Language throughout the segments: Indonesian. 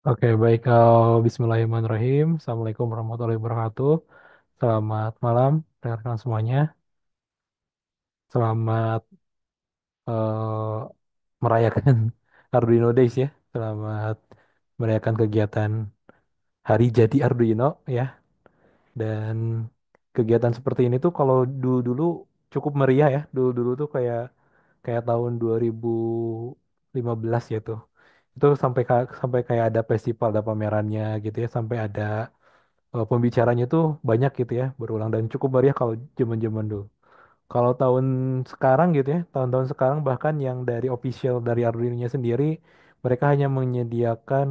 Oke, baik. Bismillahirrahmanirrahim. Assalamualaikum warahmatullahi wabarakatuh. Selamat malam, rekan-rekan semuanya. Selamat eh, merayakan Arduino Days ya. Selamat merayakan kegiatan Hari Jadi Arduino ya. Dan kegiatan seperti ini tuh kalau dulu-dulu cukup meriah ya. Dulu-dulu tuh kayak kayak tahun 2015 ya tuh. Itu sampai kayak ada festival, ada pamerannya gitu ya, sampai ada pembicaranya tuh banyak gitu ya, berulang dan cukup meriah kalau zaman-zaman dulu. Kalau tahun sekarang gitu ya, tahun-tahun sekarang bahkan yang dari official dari Arduino-nya sendiri, mereka hanya menyediakan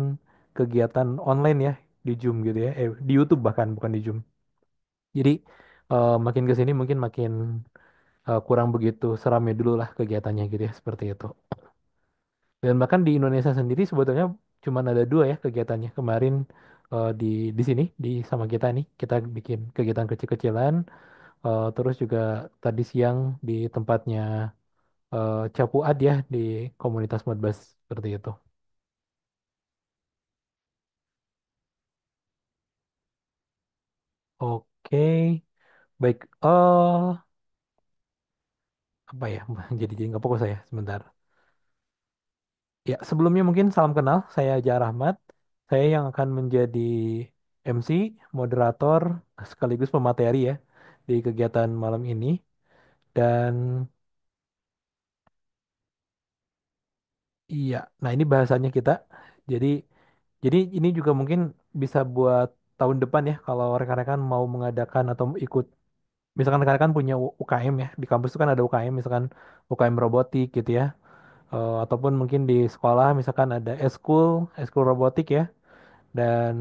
kegiatan online ya di Zoom gitu ya, di YouTube bahkan bukan di Zoom. Jadi makin ke sini mungkin makin kurang begitu seramnya dulu lah kegiatannya gitu ya, seperti itu. Dan bahkan di Indonesia sendiri sebetulnya cuma ada dua ya kegiatannya. Kemarin di sini di sama kita nih kita bikin kegiatan kecil-kecilan. Terus juga tadi siang di tempatnya Capuad ya di komunitas Modbas seperti itu. Oke, baik. Apa ya? Jadi nggak fokus saya sebentar. Ya, sebelumnya mungkin salam kenal. Saya Jar Ahmad. Saya yang akan menjadi MC, moderator, sekaligus pemateri ya di kegiatan malam ini. Dan iya, nah ini bahasanya kita. Jadi jadi ini juga mungkin bisa buat tahun depan ya kalau rekan-rekan mau mengadakan atau ikut, misalkan rekan-rekan punya UKM ya di kampus itu kan ada UKM, misalkan UKM robotik gitu ya. Ataupun mungkin di sekolah misalkan ada eskul robotik ya, dan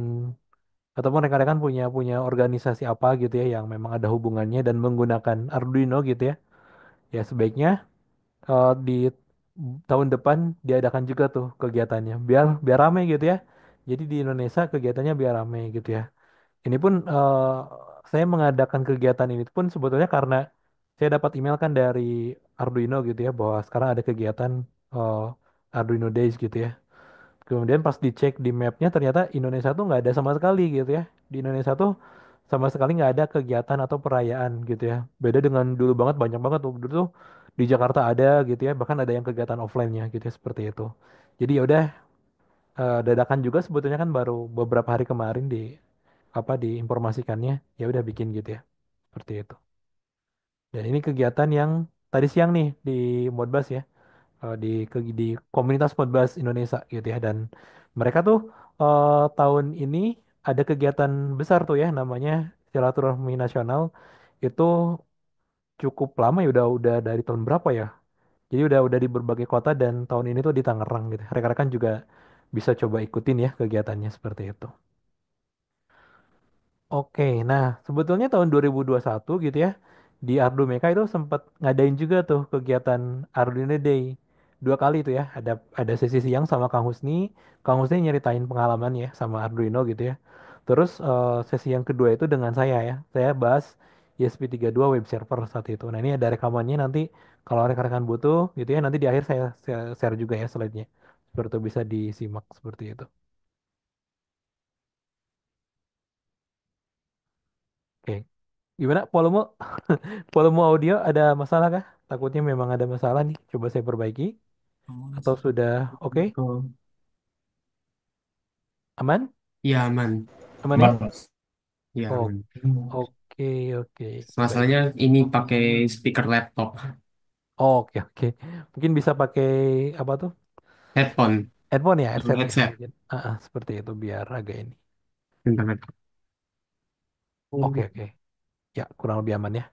ataupun rekan-rekan punya punya organisasi apa gitu ya yang memang ada hubungannya dan menggunakan Arduino gitu ya. Ya sebaiknya di tahun depan diadakan juga tuh kegiatannya biar biar rame gitu ya. Jadi di Indonesia kegiatannya biar rame gitu ya. Ini pun saya mengadakan kegiatan ini pun sebetulnya karena saya dapat email kan dari Arduino gitu ya bahwa sekarang ada kegiatan eh, Arduino Days gitu ya. Kemudian pas dicek di mapnya ternyata Indonesia tuh nggak ada sama sekali gitu ya. Di Indonesia tuh sama sekali nggak ada kegiatan atau perayaan gitu ya. Beda dengan dulu banget, banyak banget tuh. Dulu tuh di Jakarta ada gitu ya. Bahkan ada yang kegiatan offline-nya gitu ya seperti itu. Jadi ya udah dadakan juga sebetulnya kan baru beberapa hari kemarin di apa diinformasikannya. Ya udah bikin gitu ya. Seperti itu. Dan ini kegiatan yang tadi siang nih di Modbas ya, di komunitas Modbas Indonesia gitu ya, dan mereka tuh tahun ini ada kegiatan besar tuh ya namanya Silaturahmi Nasional. Itu cukup lama ya, udah dari tahun berapa ya, jadi udah di berbagai kota dan tahun ini tuh di Tangerang gitu. Rekan-rekan juga bisa coba ikutin ya kegiatannya seperti itu. Oke, nah sebetulnya tahun 2021 gitu ya, di Ardu Meka itu sempat ngadain juga tuh kegiatan Arduino Day. Dua kali itu ya, ada sesi siang sama Kang Husni. Kang Husni nyeritain pengalaman ya sama Arduino gitu ya. Terus sesi yang kedua itu dengan saya ya. Saya bahas ESP32 web server saat itu. Nah, ini ada rekamannya nanti kalau rekan-rekan butuh gitu ya, nanti di akhir saya share juga ya slide-nya. Seperti itu bisa disimak seperti itu. Oke. Gimana volume volume audio ada masalah kah? Takutnya memang ada masalah nih. Coba saya perbaiki. Atau sudah oke? Oh, Aman? iya aman. Aman ya? Aman. Iya Oh, aman. oke, oke. Baik. Masalahnya ini pakai speaker laptop, Oh, oke, oke. Mungkin bisa pakai apa tuh? headphone, Headphone ya, atau headset ya headset. mungkin. Seperti itu biar agak ini. Bentar. Oke, oke. Ya, kurang lebih aman ya.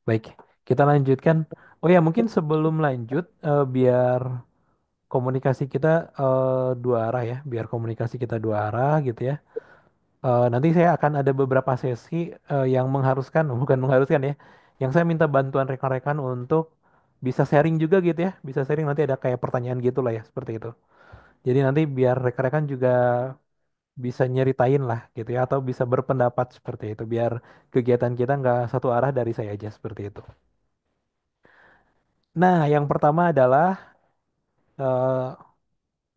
Baik. Kita lanjutkan. Oh ya, mungkin sebelum lanjut biar komunikasi kita dua arah ya, biar komunikasi kita dua arah gitu ya. Nanti saya akan ada beberapa sesi yang mengharuskan, bukan mengharuskan ya, yang saya minta bantuan rekan-rekan untuk bisa sharing juga gitu ya, bisa sharing nanti ada kayak pertanyaan gitu lah ya, seperti itu. Jadi nanti biar rekan-rekan juga bisa nyeritain lah gitu ya, atau bisa berpendapat seperti itu, biar kegiatan kita nggak satu arah dari saya aja seperti itu. Nah, yang pertama adalah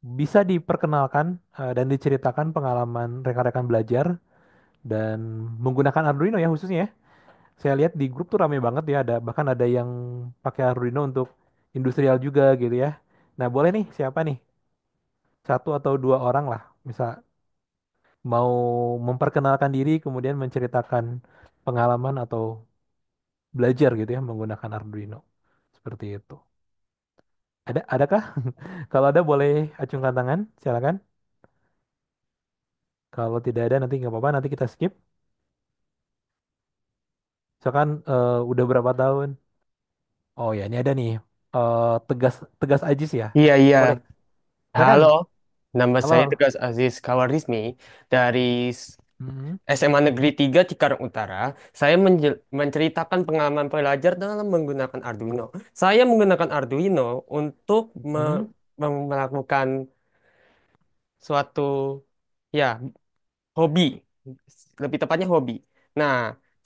bisa diperkenalkan dan diceritakan pengalaman rekan-rekan belajar dan menggunakan Arduino ya khususnya ya. Saya lihat di grup tuh rame banget ya, ada bahkan ada yang pakai Arduino untuk industrial juga gitu ya. Nah, boleh nih siapa nih? Satu atau dua orang lah, misal mau memperkenalkan diri kemudian menceritakan pengalaman atau belajar gitu ya menggunakan Arduino. Seperti itu. Adakah? Kalau ada boleh acungkan tangan, silakan. Kalau tidak ada nanti nggak apa-apa, nanti kita skip. Misalkan udah berapa tahun? Oh ya, ini ada nih. Tegas Tegas Ajis ya. Iya, iya. Boleh. Silakan. Halo, nama saya Halo. Tegas Aziz Kawarizmi dari Hmm. SMA Negeri 3 Cikarang Utara. Saya menceritakan pengalaman pelajar dalam menggunakan Arduino. Saya menggunakan Arduino untuk Hmm. melakukan suatu ya hobi, lebih tepatnya hobi. Nah,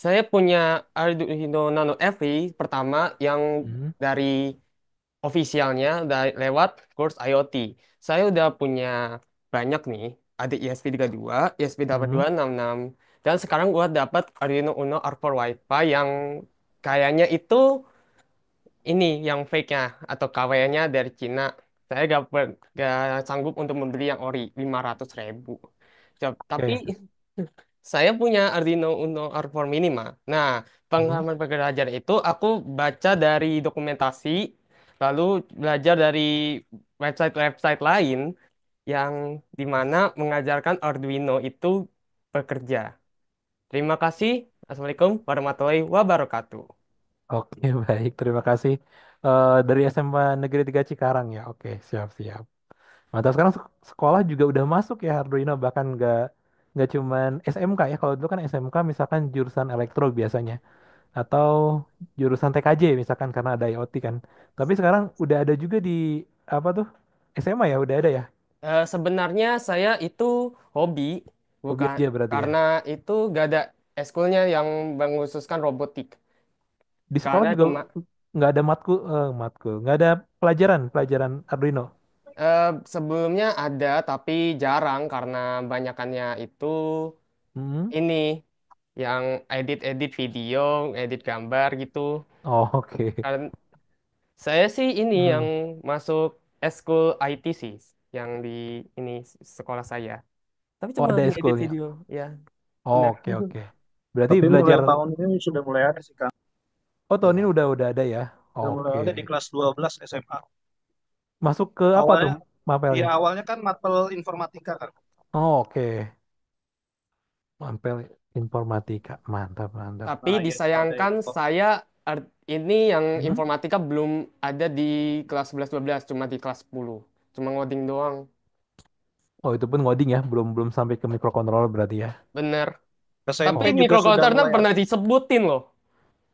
saya punya Arduino Nano FE pertama yang Hmm. dari ofisialnya lewat kurs IoT. Saya udah punya banyak nih, ada ESP32, Hmm. ESP8266, dan sekarang gua dapat Arduino Uno Arc4 Wi-Fi yang kayaknya itu ini yang fake-nya atau KW-nya dari Cina. Saya gak sanggup untuk membeli yang ori 500.000. Tapi Oke. saya punya Arduino Uno Arc4 Minima. Nah, Hmm. pengalaman belajar itu aku baca dari dokumentasi, lalu belajar dari website-website lain yang dimana mengajarkan Arduino itu bekerja. Terima kasih. Assalamualaikum warahmatullahi wabarakatuh. Oke, baik. Terima kasih. Dari SMA Negeri 3 Cikarang ya. Oke, siap-siap. Mantap. Sekarang sekolah juga udah masuk ya Arduino, bahkan nggak cuman SMK ya. Kalau dulu kan SMK misalkan jurusan elektro biasanya atau jurusan TKJ misalkan karena ada IoT kan. Tapi sekarang udah ada juga di apa tuh? SMA ya, udah ada ya. Sebenarnya saya itu hobi, Hobi bukan aja berarti ya. karena itu gak ada eskulnya yang mengkhususkan robotik. Di sekolah Karena juga cuma nggak ada matkul, nggak ada pelajaran pelajaran Arduino. sebelumnya ada tapi jarang karena banyakannya itu Hmm. ini yang edit-edit video, edit gambar gitu. Oh, oke. Kan saya sih ini yang Hmm. masuk eskul IT sih yang di ini sekolah saya. Tapi Oh, cuma ada ngedit eskulnya. video, ya Oh, benar. oke, oke. Berarti Tapi belajar. mulai tahun ini sudah mulai ada sih Kang. Oh, tahun ini Ya. udah ada ya. Sudah mulai Oke. ada di kelas 12 SMA. Masuk ke apa tuh Awalnya, mapelnya? iya awalnya kan matkul informatika kan. Oh, oke. Mapel informatika. Mantap, mantap. Tapi Nah, iya ada disayangkan itu. saya ini yang Hmm? informatika belum ada di kelas 11-12, cuma di kelas 10. Cuma ngoding doang. Oh, itu pun ngoding ya, belum belum sampai ke microcontroller berarti ya. Bener. SMP Tapi juga sudah microcontroller mulai pernah ada. disebutin loh.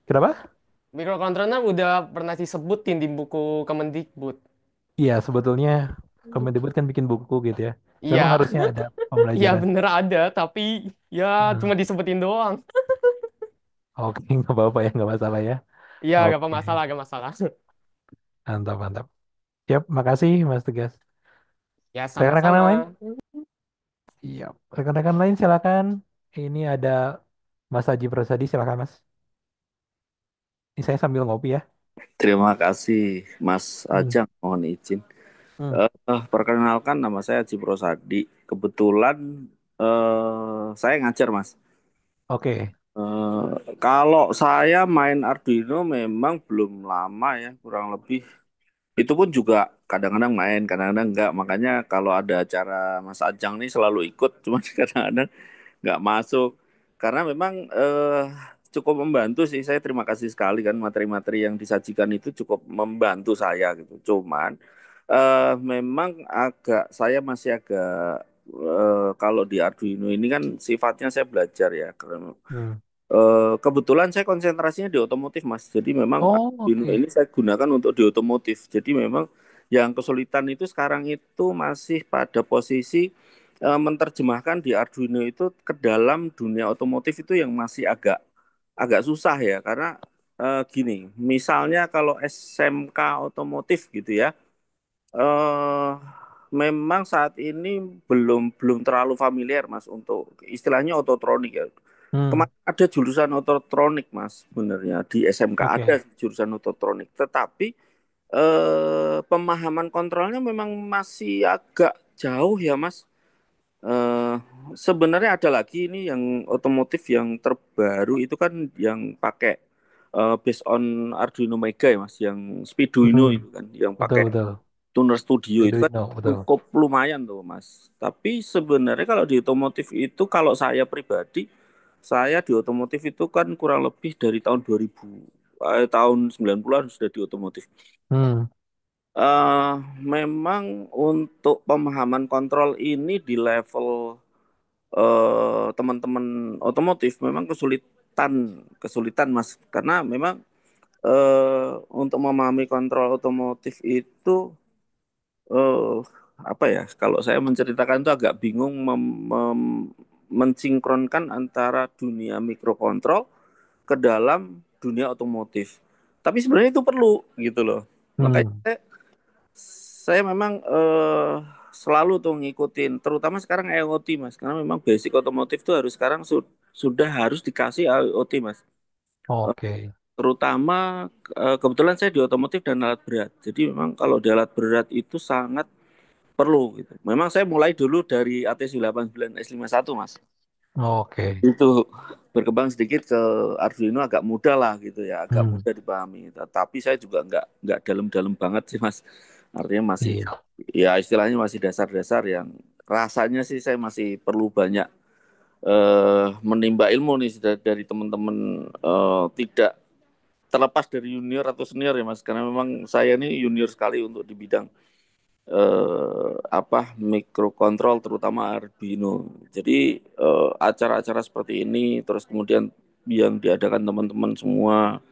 Kenapa? Microcontroller udah pernah disebutin di buku Kemendikbud. Iya, sebetulnya Kemendikbud kan bikin buku gitu ya. Memang Iya, harusnya ada iya pembelajaran. bener ada, tapi ya Hmm. cuma disebutin doang. Oke, nggak apa-apa ya, nggak masalah ya. Iya, gak apa Oke, masalah, gak masalah. mantap, mantap. Siap, makasih Mas Tegas. Ya Rekan-rekan yang sama-sama. lain? Iya, rekan-rekan lain silakan. Ini ada Mas Haji Prasadi, silakan Mas. Ini saya sambil ngopi ya. Terima kasih, Mas Hmm. Ajang. Mohon izin. Hmm. Perkenalkan, nama saya Haji Prosadi. Kebetulan saya ngajar, Mas. Oke. Eh, Kalau saya main Arduino memang belum lama ya, kurang lebih. Itu pun juga kadang-kadang main, kadang-kadang enggak. Makanya kalau ada acara Mas Ajang nih selalu ikut, cuma kadang-kadang nggak masuk karena memang cukup membantu sih. Saya terima kasih sekali kan materi-materi yang disajikan itu cukup membantu saya gitu. Cuman memang saya masih agak kalau di Arduino ini kan sifatnya saya belajar ya karena Hmm. kebetulan saya konsentrasinya di otomotif, Mas. Jadi memang Oh, Arduino oke. ini saya gunakan untuk di otomotif. Jadi memang yang kesulitan itu sekarang itu masih pada posisi menerjemahkan di Arduino itu ke dalam dunia otomotif itu yang masih agak agak susah ya karena gini, misalnya kalau SMK otomotif gitu ya. memang saat ini belum belum terlalu familiar Mas untuk istilahnya ototronik ya. Hmm, Kemarin ada jurusan ototronik Mas, sebenarnya di SMK ada oke. jurusan ototronik, tetapi pemahaman kontrolnya memang masih agak jauh ya Mas. Eh, Sebenarnya ada lagi ini yang otomotif yang terbaru itu kan yang pakai based on Arduino Mega ya Mas, yang Speeduino Hmm, itu kan, yang betul pakai betul. Tuner Studio itu kan Arduino, betul. cukup lumayan tuh Mas. Tapi sebenarnya kalau di otomotif itu kalau saya pribadi, saya di otomotif itu kan kurang lebih dari tahun 2000, tahun 90-an sudah di otomotif. Hmm, eh Memang untuk pemahaman kontrol ini di level teman-teman otomotif memang kesulitan, kesulitan Mas, karena memang untuk memahami kontrol otomotif itu eh apa ya? Kalau saya menceritakan itu agak bingung mensinkronkan antara dunia mikrokontrol ke dalam dunia otomotif. Tapi sebenarnya itu perlu gitu loh. Makanya hmm. saya memang selalu tuh ngikutin, terutama sekarang IoT Mas, karena memang basic otomotif tuh harus sekarang sudah harus dikasih IoT Mas. Eh, Oke. Terutama kebetulan saya di otomotif dan alat berat. Jadi memang kalau di alat berat itu sangat perlu gitu. Memang saya mulai dulu dari AT9 S51 Mas. Oke. Itu berkembang sedikit ke Arduino agak mudah lah gitu ya, agak Hmm, mudah dipahami. Tapi saya juga nggak dalam-dalam banget sih Mas. Artinya masih iya. ya istilahnya masih dasar-dasar yang rasanya sih saya masih perlu banyak menimba ilmu nih dari teman-teman, tidak terlepas dari junior atau senior ya Mas, karena memang saya ini junior sekali untuk di bidang apa mikrokontrol terutama Arduino. Jadi acara-acara seperti ini terus kemudian yang diadakan teman-teman semua,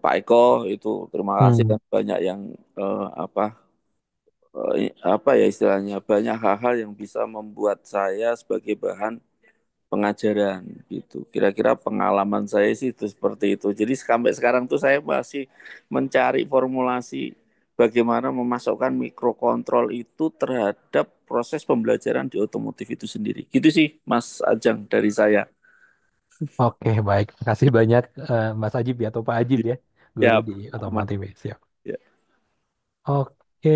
Pak Eko itu terima kasih, Hmm, dan banyak yang apa ya istilahnya banyak hal-hal yang bisa membuat saya sebagai bahan pengajaran gitu. Kira-kira pengalaman saya sih itu seperti itu. Jadi sampai sekarang tuh saya masih mencari formulasi bagaimana memasukkan mikrokontrol itu terhadap proses pembelajaran di otomotif itu sendiri. Gitu sih Mas Ajang dari saya. oke, baik. Makasih banyak Mas Ajib ya, atau Pak Ajib ya, guru Ya, di Mas. otomotif ya. Siap. Ya. Oke.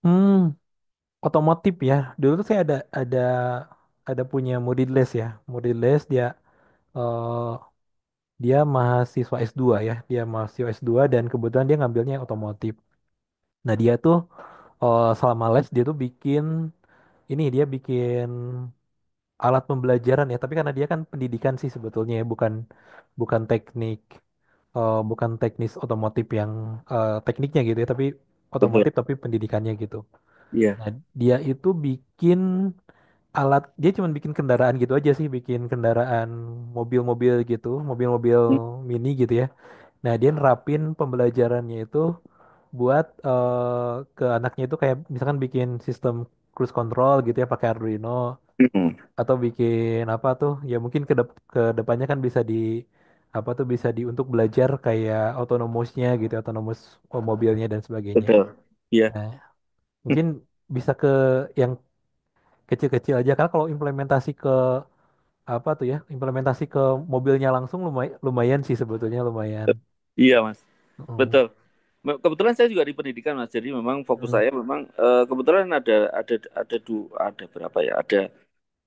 Hmm, otomotif ya. Dulu tuh saya ada punya murid les ya. Murid les eh, dia mahasiswa S2 ya. Dia mahasiswa S2 dan kebetulan dia ngambilnya otomotif. Nah, dia tuh selama les dia tuh dia bikin alat pembelajaran ya, tapi karena dia kan pendidikan sih sebetulnya ya, bukan bukan bukan teknis otomotif yang tekniknya gitu ya, tapi Betul. otomotif tapi pendidikannya gitu. Iya. Nah, dia itu bikin dia cuma bikin kendaraan gitu aja sih, bikin kendaraan mobil-mobil gitu, mobil-mobil Hmm. mini gitu ya. Nah, dia nerapin pembelajarannya itu buat ke anaknya itu kayak misalkan bikin sistem cruise control gitu ya pakai Arduino, Hmm. atau bikin apa tuh ya mungkin ke depannya kan bisa apa tuh bisa untuk belajar kayak autonomousnya gitu, autonomous mobilnya dan sebagainya. Betul. Iya. Nah, mungkin bisa ke yang kecil-kecil aja kan, kalau implementasi ke apa tuh ya, implementasi ke mobilnya langsung lumayan lumayan sih sebetulnya, lumayan. Iya, Mas. Mm, Betul. Kebetulan saya juga di pendidikan Mas. Jadi memang fokus mm, saya memang kebetulan ada berapa ya? Ada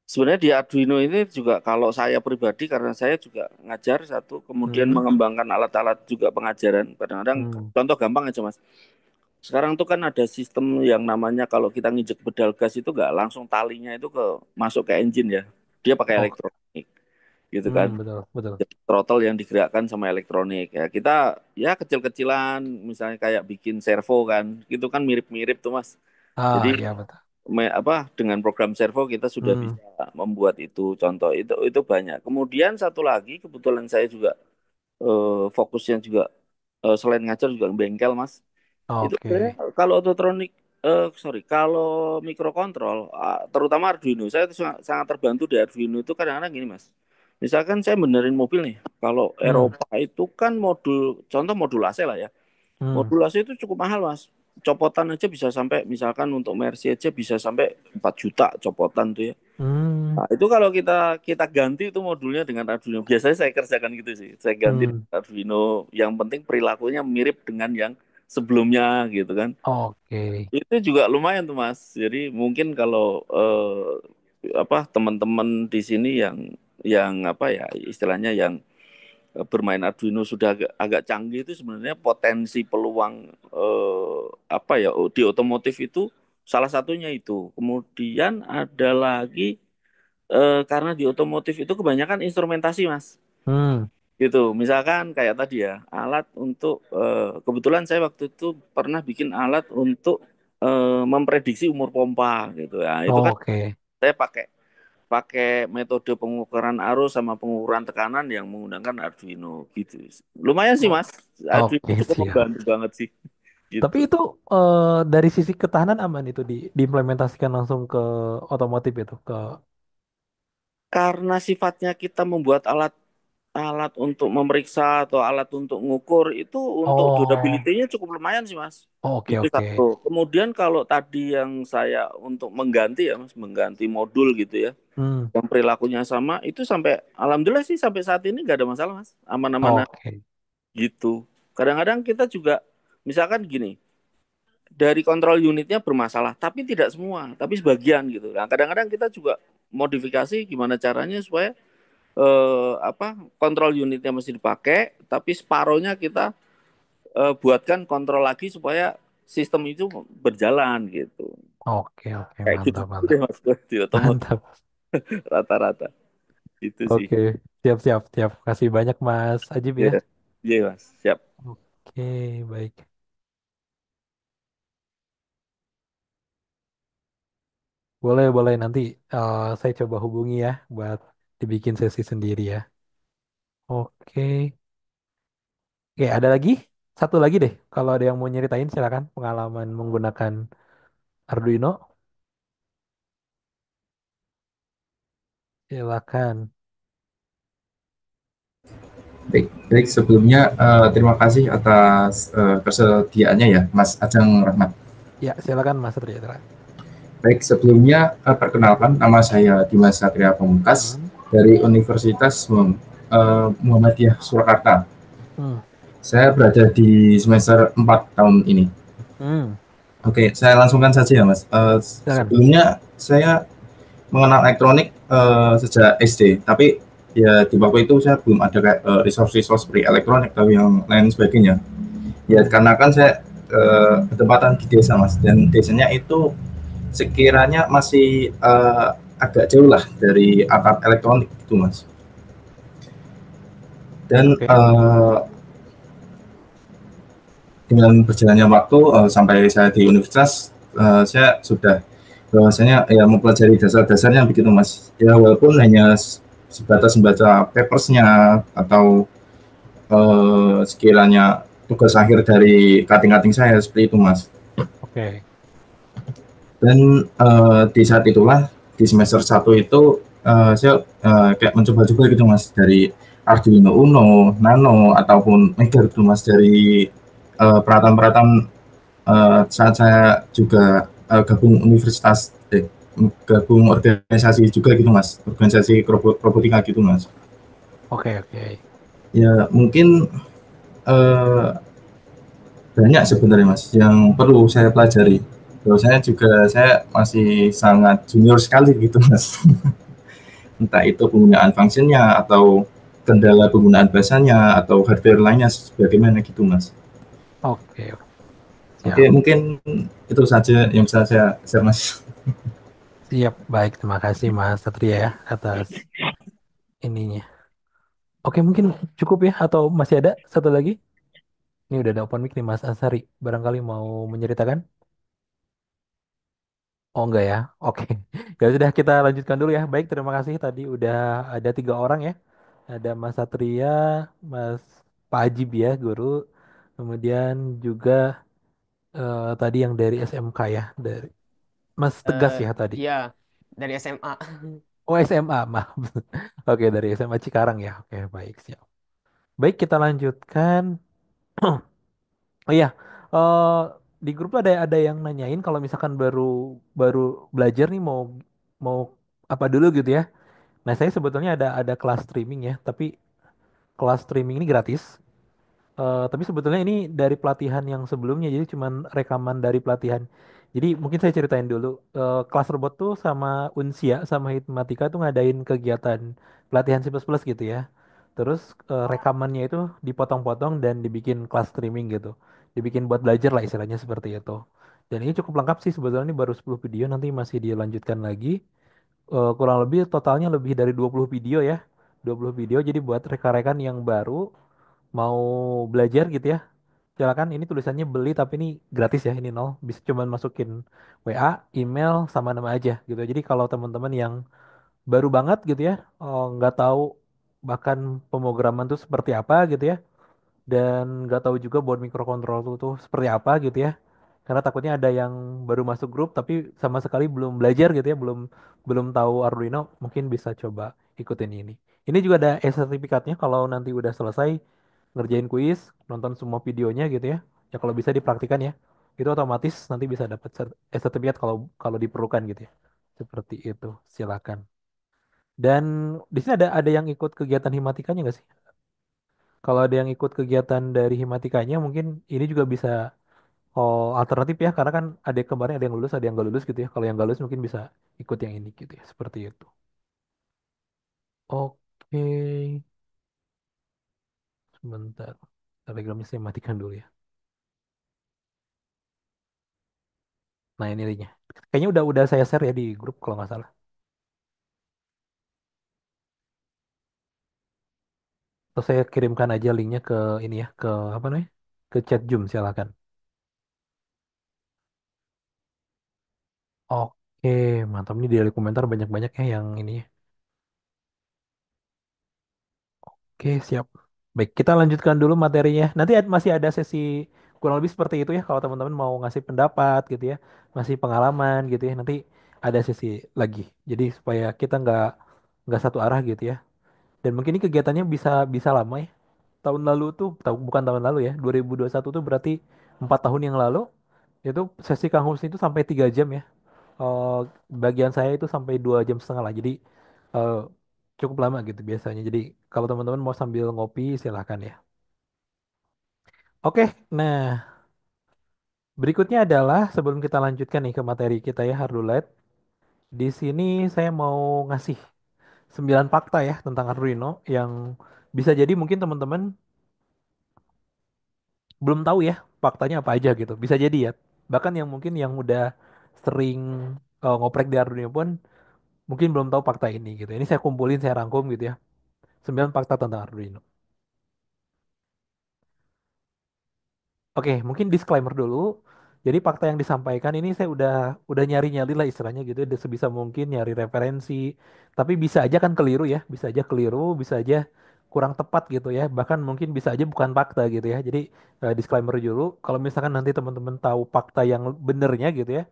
sebenarnya di Arduino ini juga kalau saya pribadi karena saya juga ngajar satu, kemudian mm, mengembangkan alat-alat juga pengajaran. Kadang-kadang mm. contoh gampang aja Mas. Sekarang tuh kan ada sistem yang namanya kalau kita nginjek pedal gas itu nggak langsung talinya itu masuk ke engine ya. Dia pakai Oh, elektronik gitu kan. betul betul. Throttle yang digerakkan sama elektronik ya. Kita ya kecil-kecilan misalnya kayak bikin servo kan. Itu kan mirip-mirip tuh Mas. Jadi Ah, ya betul. dengan program servo kita sudah Hmm, bisa membuat itu, contoh itu banyak. Kemudian satu lagi kebetulan saya juga fokusnya juga selain ngajar juga bengkel Mas. Itu sebenarnya oke. kalau ototronik, sorry, kalau mikrokontrol, terutama Arduino, saya itu sangat terbantu di Arduino itu kadang-kadang gini Mas. Misalkan saya benerin mobil nih, kalau Hmm, Eropa itu kan contoh modul AC lah ya. hmm, Modul AC itu cukup mahal Mas. copotan aja bisa sampai, misalkan untuk Mercy aja bisa sampai 4 juta copotan tuh ya. Hmm. Nah, itu kalau kita kita ganti itu modulnya dengan Arduino. Biasanya saya kerjakan gitu sih. Saya ganti Hmm. dengan Arduino. Yang penting perilakunya mirip dengan yang sebelumnya gitu kan. Oke. Itu juga lumayan tuh Mas. Jadi mungkin kalau apa teman-teman di sini yang apa ya istilahnya yang bermain Arduino sudah agak canggih itu sebenarnya potensi peluang apa ya di otomotif itu salah satunya itu. Kemudian ada lagi karena di otomotif itu kebanyakan instrumentasi Mas. Hmm. Gitu. Misalkan kayak tadi ya, alat untuk kebetulan saya waktu itu pernah bikin alat untuk memprediksi umur pompa gitu ya. Itu kan Oke. saya pakai pakai metode pengukuran arus sama pengukuran tekanan yang menggunakan Arduino gitu. Lumayan sih Oh, Mas. Arduino oke, cukup siap. membantu banget sih Tapi gitu. itu dari sisi ketahanan aman itu diimplementasikan langsung ke otomotif itu ke. Karena sifatnya kita membuat alat alat untuk memeriksa atau alat untuk ngukur itu untuk Oh, durability-nya cukup lumayan sih Mas. oke Itu oke. satu. Kemudian kalau tadi yang saya untuk mengganti ya Mas, mengganti modul gitu ya, Hmm. yang perilakunya sama, itu sampai alhamdulillah sih sampai saat ini nggak ada masalah Mas, aman-aman Oke. gitu. Kadang-kadang kita juga misalkan gini, dari kontrol unitnya bermasalah, tapi tidak semua, tapi sebagian gitu. Nah, kadang-kadang kita juga modifikasi gimana caranya supaya apa kontrol unitnya masih dipakai, tapi separohnya kita buatkan kontrol lagi supaya sistem itu berjalan gitu. Oke oke, Kayak gitu mantap deh mantap. mas di otomotif Mantap. rata-rata itu sih. Oke, siap siap siap. Kasih banyak Mas Ajib ya. Iya, iya mas, siap. Oke, baik. Boleh boleh nanti saya coba hubungi ya buat dibikin sesi sendiri ya. Oke. Oke, ada lagi? Satu lagi deh. Kalau ada yang mau nyeritain silakan pengalaman menggunakan Arduino. Silakan. Baik, baik sebelumnya terima kasih atas kesediaannya ya, Mas Ajeng Rahmat. Ya, silakan Mas Satria. Baik, sebelumnya perkenalkan nama saya Dimas Satria Pamungkas Hmm. dari Universitas Muhammadiyah Surakarta. Hmm. Saya berada di semester 4 tahun ini. Hmm. Oke, saya langsungkan saja ya, Mas. Silakan. Sebelumnya saya mengenal elektronik sejak SD, tapi ya di waktu itu saya belum ada kayak resource-resource seperti elektronik atau yang lain sebagainya. Ya Hmm. karena kan saya bertempatan di desa Mas, dan desanya itu sekiranya masih agak jauh lah dari atap elektronik itu Mas. Dan Oke. dengan berjalannya waktu sampai saya di universitas, saya sudah bahwasanya ya mempelajari dasar-dasarnya begitu Mas. Ya walaupun hanya sebatas membaca papersnya atau sekiranya tugas akhir dari kating-kating saya seperti itu Mas. Oke. Dan di saat itulah di semester satu itu saya kayak mencoba-coba gitu Mas dari Arduino Uno, Nano ataupun Mega gitu Mas dari peralatan-peralatan saat saya juga gabung universitas gabung organisasi juga gitu Mas, organisasi robotika gitu Mas. Oke. Oke. Ya mungkin eh, banyak sebenarnya Mas yang perlu saya pelajari. Saya juga saya masih sangat junior sekali gitu Mas. Entah itu penggunaan fungsinya atau kendala penggunaan bahasanya atau hardware lainnya sebagaimana gitu Mas. Oke. Oke, Siap. mungkin itu saja yang bisa saya share Mas. Siap. Baik. Terima kasih Mas Satria ya atas ininya. Oke, mungkin cukup ya atau masih ada satu lagi? Ini udah ada open mic nih Mas Asari. Barangkali mau menceritakan? Oh enggak ya. Oke. Ya sudah kita lanjutkan dulu ya. Baik, terima kasih tadi udah ada 3 orang ya. Ada Mas Satria, Mas Pak Ajib ya, guru. Kemudian juga tadi yang dari SMK ya, dari Mas Tegas Eh, ya tadi. iya, dari SMA. Oh SMA, maaf. Oke, dari SMA Cikarang ya. Oke, baik, siap. Baik, kita lanjutkan. Oh iya, di grup tuh ada yang nanyain kalau misalkan baru baru belajar nih mau mau apa dulu gitu ya. Nah, saya sebetulnya ada kelas streaming ya, tapi kelas streaming ini gratis. Tapi sebetulnya ini dari pelatihan yang sebelumnya, jadi cuman rekaman dari pelatihan. Jadi mungkin saya ceritain dulu. Kelas robot tuh sama Unsia sama Hitmatika tuh ngadain kegiatan pelatihan C++ gitu ya. Terus rekamannya itu dipotong-potong dan dibikin kelas streaming gitu. Dibikin buat belajar lah istilahnya seperti itu. Dan ini cukup lengkap sih sebetulnya ini baru 10 video nanti masih dilanjutkan lagi. Kurang lebih totalnya lebih dari 20 video ya. 20 video jadi buat rekan-rekan yang baru mau belajar gitu ya. Silakan ini tulisannya beli tapi ini gratis ya ini nol. Bisa cuman masukin WA, email sama nama aja gitu. Jadi kalau teman-teman yang baru banget gitu ya, nggak tahu bahkan pemrograman tuh seperti apa gitu ya, dan nggak tahu juga board microcontroller tuh seperti apa gitu ya. Karena takutnya ada yang baru masuk grup tapi sama sekali belum belajar gitu ya, belum belum tahu Arduino, mungkin bisa coba ikutin ini. Ini juga ada e-sertifikatnya kalau nanti udah selesai ngerjain kuis, nonton semua videonya gitu ya. Ya kalau bisa dipraktikan ya. Itu otomatis nanti bisa dapat e-sertifikat kalau kalau diperlukan gitu ya. Seperti itu, silakan. Dan di sini ada yang ikut kegiatan himatikanya nggak sih? Kalau ada yang ikut kegiatan dari himatikanya, mungkin ini juga bisa alternatif ya, karena kan ada kemarin ada yang lulus, ada yang nggak lulus gitu ya. Kalau yang nggak lulus mungkin bisa ikut yang ini gitu ya, seperti itu. Oke, sebentar. Telegramnya saya matikan dulu ya. Nah ini linknya. Kayaknya udah saya share ya di grup kalau nggak salah. Atau saya kirimkan aja linknya ke ini ya, ke apa namanya? Ke chat Zoom silakan. Oke, mantap nih dari komentar banyak-banyak ya yang ini ya. Oke, siap. Baik, kita lanjutkan dulu materinya. Nanti masih ada sesi kurang lebih seperti itu ya. Kalau teman-teman mau ngasih pendapat gitu ya, masih pengalaman gitu ya. Nanti ada sesi lagi. Jadi supaya kita nggak satu arah gitu ya. Dan mungkin ini kegiatannya bisa bisa lama ya. Tahun lalu tuh, bukan tahun lalu ya. 2021 tuh berarti 4 tahun yang lalu. Itu sesi Kang Hus itu sampai 3 jam ya. Eh, Bagian saya itu sampai 2 jam setengah lah. Jadi eh, cukup lama gitu biasanya. Jadi kalau teman-teman mau sambil ngopi silahkan ya. Oke, nah berikutnya adalah sebelum kita lanjutkan nih ke materi kita ya Hardulite. Di sini saya mau ngasih 9 fakta ya tentang Arduino yang bisa jadi mungkin teman-teman belum tahu ya faktanya apa aja gitu. Bisa jadi ya. Bahkan yang mungkin yang udah sering ngoprek di Arduino pun mungkin belum tahu fakta ini gitu. Ini saya kumpulin, saya rangkum gitu ya. 9 fakta tentang Arduino. Oke, mungkin disclaimer dulu. Jadi fakta yang disampaikan ini saya udah nyari-nyari lah istilahnya gitu, udah sebisa mungkin nyari referensi. Tapi bisa aja kan keliru ya, bisa aja keliru, bisa aja kurang tepat gitu ya. Bahkan mungkin bisa aja bukan fakta gitu ya. Jadi disclaimer dulu. Kalau misalkan nanti teman-teman tahu fakta yang benernya gitu ya.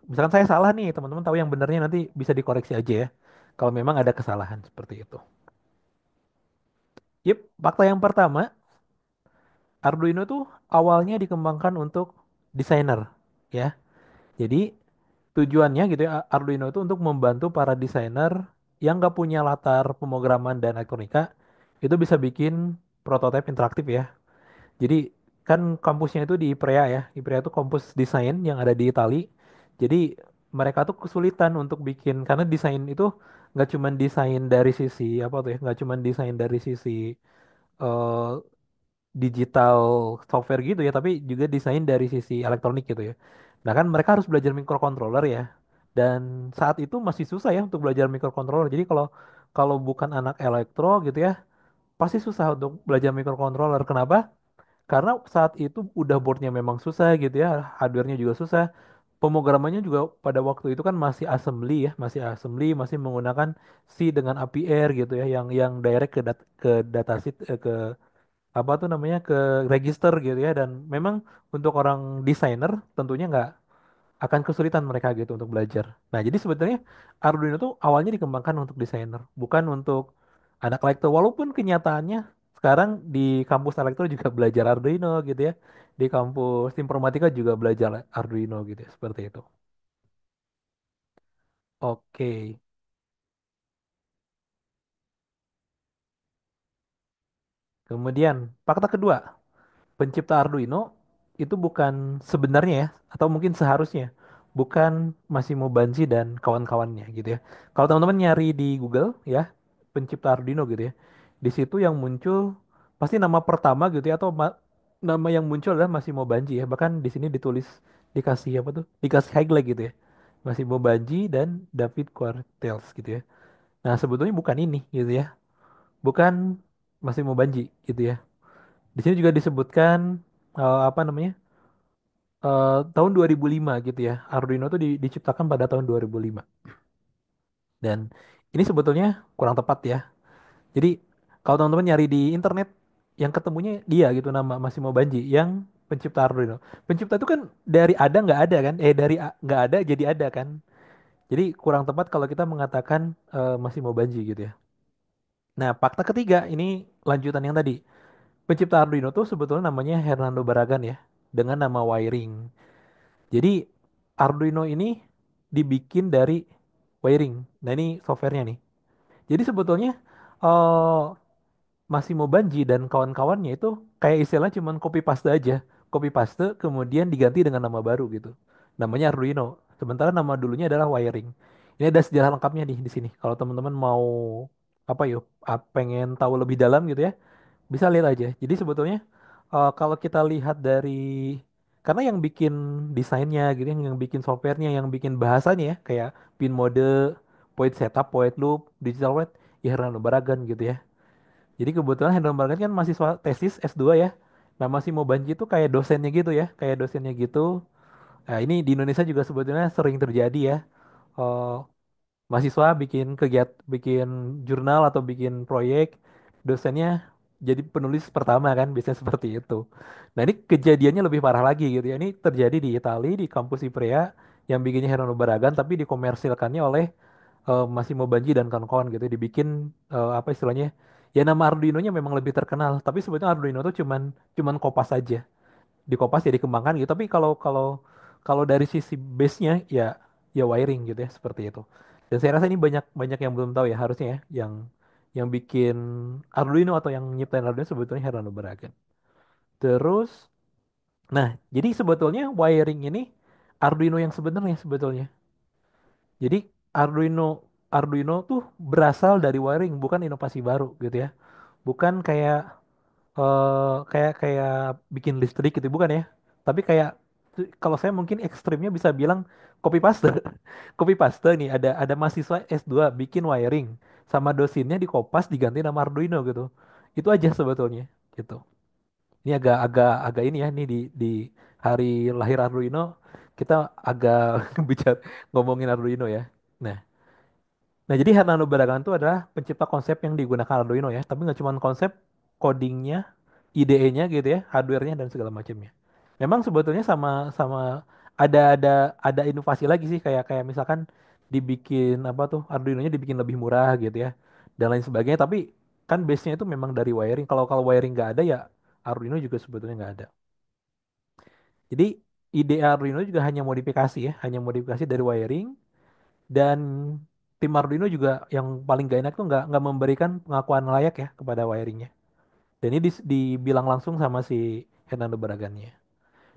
Misalkan saya salah nih, teman-teman tahu yang benernya nanti bisa dikoreksi aja ya. Kalau memang ada kesalahan seperti itu. Yep, fakta yang pertama, Arduino tuh awalnya dikembangkan untuk desainer ya. Jadi tujuannya gitu ya Arduino itu untuk membantu para desainer yang nggak punya latar pemrograman dan elektronika itu bisa bikin prototipe interaktif ya. Jadi kan kampusnya itu di Iprea ya. Iprea itu kampus desain yang ada di Itali. Jadi mereka tuh kesulitan untuk bikin karena desain itu nggak cuma desain dari sisi apa tuh ya, nggak cuma desain dari sisi eh, digital software gitu ya, tapi juga desain dari sisi elektronik gitu ya. Nah kan mereka harus belajar microcontroller ya, dan saat itu masih susah ya untuk belajar microcontroller. Jadi kalau kalau bukan anak elektro gitu ya, pasti susah untuk belajar microcontroller. Kenapa? Karena saat itu udah boardnya memang susah gitu ya, hardwarenya juga susah. Pemrogramannya juga pada waktu itu kan masih assembly ya, masih assembly, masih menggunakan C dengan APR gitu ya, yang direct ke datasheet ke apa tuh namanya ke register gitu ya dan memang untuk orang desainer tentunya nggak akan kesulitan mereka gitu untuk belajar. Nah jadi sebetulnya Arduino tuh awalnya dikembangkan untuk desainer bukan untuk anak elektro walaupun kenyataannya sekarang di kampus elektro juga belajar Arduino gitu ya di kampus informatika juga belajar Arduino gitu ya, seperti itu. Oke. Kemudian fakta kedua, pencipta Arduino itu bukan sebenarnya ya, atau mungkin seharusnya bukan Massimo Banzi dan kawan-kawannya gitu ya. Kalau teman-teman nyari di Google ya, pencipta Arduino gitu ya, di situ yang muncul pasti nama pertama gitu ya, atau nama yang muncul adalah Massimo Banzi ya. Bahkan di sini ditulis, dikasih apa tuh? Dikasih highlight gitu ya. Massimo Banzi dan David Quartels gitu ya. Nah, sebetulnya bukan ini gitu ya. Bukan Massimo Banzi gitu ya. Di sini juga disebutkan apa namanya? Tahun 2005 gitu ya. Arduino tuh diciptakan pada tahun 2005. Dan ini sebetulnya kurang tepat ya. Jadi kalau teman-teman nyari di internet, yang ketemunya dia gitu nama Massimo Banji yang pencipta Arduino. Pencipta itu kan dari ada nggak ada kan? Dari nggak ada jadi ada kan? Jadi kurang tepat kalau kita mengatakan Massimo Banji gitu ya. Nah, fakta ketiga ini lanjutan yang tadi. Pencipta Arduino tuh sebetulnya namanya Hernando Barragan ya, dengan nama wiring. Jadi Arduino ini dibikin dari wiring. Nah ini softwarenya nih. Jadi sebetulnya eh Massimo Banji dan kawan-kawannya itu kayak istilahnya cuman copy paste aja. Copy paste kemudian diganti dengan nama baru gitu. Namanya Arduino. Sementara nama dulunya adalah wiring. Ini ada sejarah lengkapnya nih di sini. Kalau teman-teman mau apa yuk, pengen tahu lebih dalam gitu ya, bisa lihat aja. Jadi sebetulnya kalau kita lihat dari karena yang bikin desainnya gitu, yang bikin softwarenya, yang bikin bahasanya ya, kayak pin mode, point setup, point loop, digital write, ya Hernando Baragan gitu ya. Jadi kebetulan Hernando Baragan kan mahasiswa tesis S2 ya. Nah masih mau banji itu kayak dosennya gitu ya, kayak dosennya gitu. Nah ini di Indonesia juga sebetulnya sering terjadi ya. Eh, mahasiswa bikin bikin jurnal atau bikin proyek, dosennya jadi penulis pertama kan, biasanya seperti itu. Nah ini kejadiannya lebih parah lagi gitu ya. Ini terjadi di Italia di kampus Iprea yang bikinnya Herano Baragan tapi dikomersilkannya oleh Massimo Banji dan kawan-kawan gitu. Dibikin apa istilahnya? Ya nama Arduino-nya memang lebih terkenal, tapi sebetulnya Arduino tuh cuman cuman kopas aja, dikopas ya dikembangkan gitu. Tapi kalau kalau kalau dari sisi base-nya ya wiring gitu ya seperti itu. Dan saya rasa ini banyak banyak yang belum tahu ya, harusnya ya yang bikin Arduino atau yang nyiptain Arduino sebetulnya Hernando Baragan. Terus nah, jadi sebetulnya wiring ini Arduino yang sebenarnya sebetulnya. Jadi Arduino Arduino tuh berasal dari wiring, bukan inovasi baru gitu ya. Bukan kayak kayak kayak bikin listrik gitu bukan ya, tapi kayak kalau saya mungkin ekstrimnya bisa bilang copy paste. Copy paste nih, ada mahasiswa S2 bikin wiring sama dosennya di kopas diganti nama Arduino gitu, itu aja sebetulnya gitu. Ini agak agak agak ini ya, ini di hari lahir Arduino kita agak bicara ngomongin Arduino ya. Nah, nah, jadi Hernando Baragan itu adalah pencipta konsep yang digunakan Arduino ya, tapi nggak cuma konsep, codingnya, IDE-nya gitu ya, hardware-nya dan segala macamnya. Memang sebetulnya sama sama ada inovasi lagi sih, kayak kayak misalkan dibikin apa tuh Arduino-nya dibikin lebih murah gitu ya dan lain sebagainya. Tapi kan base-nya itu memang dari wiring. Kalau kalau wiring nggak ada ya Arduino juga sebetulnya nggak ada. Jadi ide Arduino juga hanya modifikasi ya, hanya modifikasi dari wiring. Dan tim Arduino juga yang paling gak enak tuh nggak memberikan pengakuan layak ya kepada wiringnya. Dan ini dibilang langsung sama si Hernando Baragannya.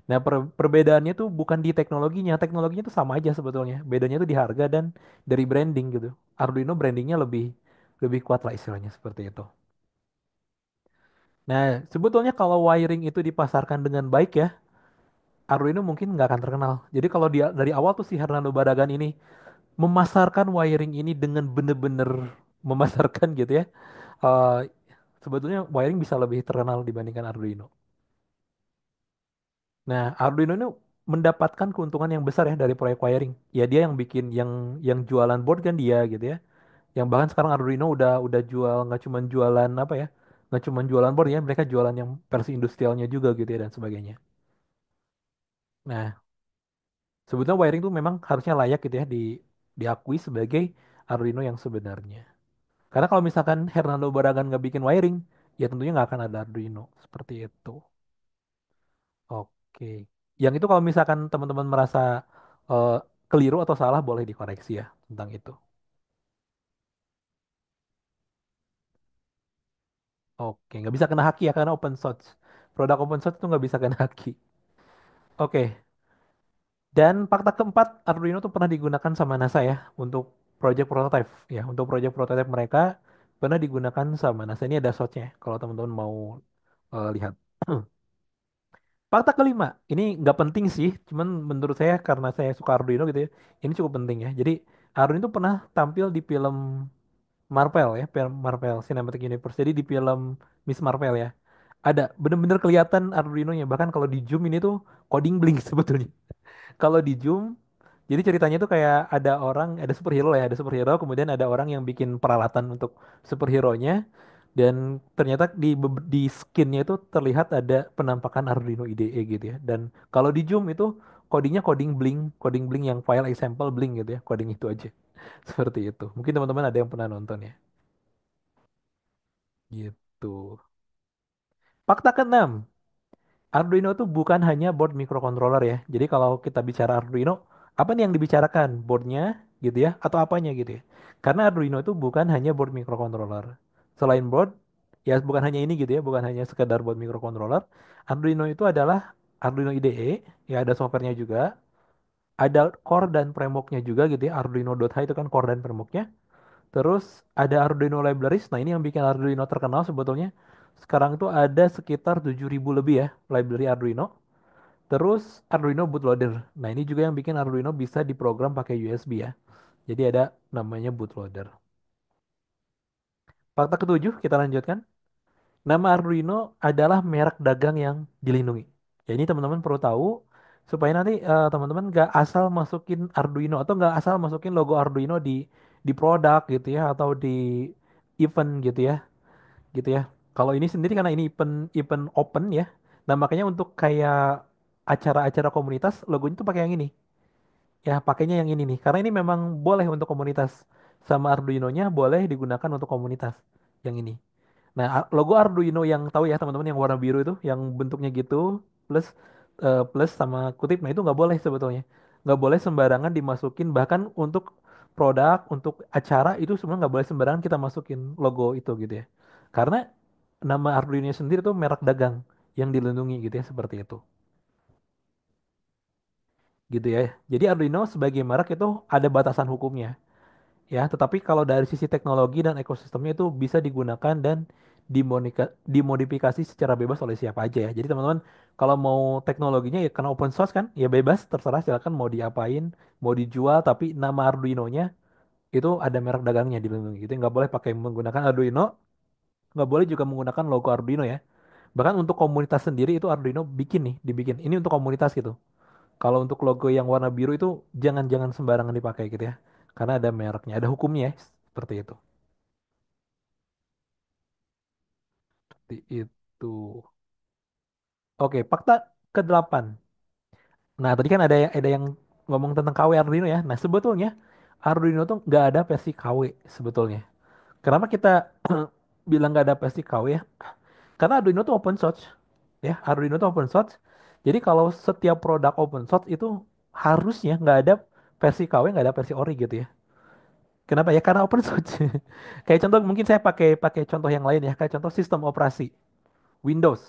Nah, perbedaannya tuh bukan di teknologinya. Teknologinya tuh sama aja sebetulnya. Bedanya tuh di harga dan dari branding gitu. Arduino brandingnya lebih lebih kuat lah istilahnya seperti itu. Nah, sebetulnya kalau wiring itu dipasarkan dengan baik ya, Arduino mungkin nggak akan terkenal. Jadi kalau dia dari awal tuh si Hernando Baragan ini memasarkan wiring ini dengan bener-bener memasarkan gitu ya. eh, sebetulnya wiring bisa lebih terkenal dibandingkan Arduino. Nah, Arduino ini mendapatkan keuntungan yang besar ya dari proyek wiring. Ya dia yang bikin yang jualan board kan dia gitu ya. Yang bahkan sekarang Arduino udah jual nggak cuma jualan apa ya, nggak cuma jualan board ya, mereka jualan yang versi industrialnya juga gitu ya dan sebagainya. Nah, sebetulnya wiring itu memang harusnya layak gitu ya diakui sebagai Arduino yang sebenarnya. Karena kalau misalkan Hernando Baragan nggak bikin wiring, ya tentunya nggak akan ada Arduino seperti itu. Oke. Oke. Yang itu kalau misalkan teman-teman merasa eh, keliru atau salah boleh dikoreksi ya tentang itu. Oke, nggak bisa kena haki ya karena open source. Produk open source itu nggak bisa kena haki. Oke. Dan fakta keempat, Arduino tuh pernah digunakan sama NASA ya untuk project prototype ya. Untuk project prototype mereka pernah digunakan sama NASA. Ini ada shotnya kalau teman-teman mau lihat. Fakta kelima, ini nggak penting sih, cuman menurut saya karena saya suka Arduino gitu ya, ini cukup penting ya. Jadi Arduino itu pernah tampil di film Marvel ya, film Marvel Cinematic Universe. Jadi di film Miss Marvel ya, ada bener-bener kelihatan Arduino-nya. Bahkan kalau di zoom ini tuh coding blink sebetulnya. Kalau di zoom, jadi ceritanya tuh kayak ada orang, ada superhero lah ya, ada superhero, kemudian ada orang yang bikin peralatan untuk superhero-nya, dan ternyata di skinnya itu terlihat ada penampakan Arduino IDE gitu ya. Dan kalau di zoom itu codingnya coding blink yang file example blink gitu ya, coding itu aja. Seperti itu. Mungkin teman-teman ada yang pernah nonton ya. Gitu. Fakta keenam, Arduino itu bukan hanya board microcontroller ya. Jadi kalau kita bicara Arduino, apa nih yang dibicarakan? Boardnya gitu ya, atau apanya gitu ya? Karena Arduino itu bukan hanya board microcontroller. Selain board, ya bukan hanya ini gitu ya, bukan hanya sekedar board microcontroller. Arduino itu adalah Arduino IDE, ya ada softwarenya juga, ada core dan premoknya juga gitu ya. Arduino.h itu kan core dan premoknya. Terus ada Arduino libraries. Nah, ini yang bikin Arduino terkenal sebetulnya. Sekarang itu ada sekitar 7.000 lebih ya library Arduino. Terus Arduino bootloader. Nah, ini juga yang bikin Arduino bisa diprogram pakai USB ya. Jadi ada namanya bootloader. Fakta ketujuh, kita lanjutkan. Nama Arduino adalah merek dagang yang dilindungi. Ya, ini teman-teman perlu tahu supaya nanti teman-teman nggak asal masukin Arduino atau nggak asal masukin logo Arduino di produk gitu ya atau di event gitu ya. Kalau ini sendiri karena ini event event open ya. Nah, makanya untuk kayak acara-acara komunitas logonya tuh pakai yang ini. Ya, pakainya yang ini nih. Karena ini memang boleh untuk komunitas. Sama Arduino-nya boleh digunakan untuk komunitas. Yang ini. Nah, logo Arduino yang tahu ya teman-teman yang warna biru itu, yang bentuknya gitu, plus plus sama kutip, nah itu nggak boleh sebetulnya. Nggak boleh sembarangan dimasukin, bahkan untuk produk, untuk acara itu sebenarnya nggak boleh sembarangan kita masukin logo itu gitu ya. Karena nama Arduino sendiri itu merek dagang yang dilindungi gitu ya, seperti itu. Gitu ya. Jadi Arduino sebagai merek itu ada batasan hukumnya. Ya, tetapi kalau dari sisi teknologi dan ekosistemnya itu bisa digunakan dan dimodifikasi secara bebas oleh siapa aja ya. Jadi teman-teman kalau mau teknologinya ya karena open source kan, ya bebas terserah silakan mau diapain, mau dijual tapi nama Arduino-nya itu ada merek dagangnya dilindungi gitu. Nggak boleh pakai menggunakan Arduino, nggak boleh juga menggunakan logo Arduino ya. Bahkan untuk komunitas sendiri itu Arduino bikin nih, dibikin. Ini untuk komunitas gitu. Kalau untuk logo yang warna biru itu jangan-jangan sembarangan dipakai gitu ya. Karena ada mereknya, ada hukumnya ya. Seperti itu. Seperti itu. Oke, fakta ke-8. Nah, tadi kan ada yang ngomong tentang KW Arduino ya. Nah, sebetulnya Arduino tuh nggak ada versi KW sebetulnya. Kenapa kita bilang nggak ada versi KW ya? Karena Arduino tuh open source. Ya, Arduino tuh open source. Jadi kalau setiap produk open source itu harusnya nggak ada versi KW, nggak ada versi ori gitu ya. Kenapa ya? Karena open source. Kayak contoh mungkin saya pakai pakai contoh yang lain ya. Kayak contoh sistem operasi Windows.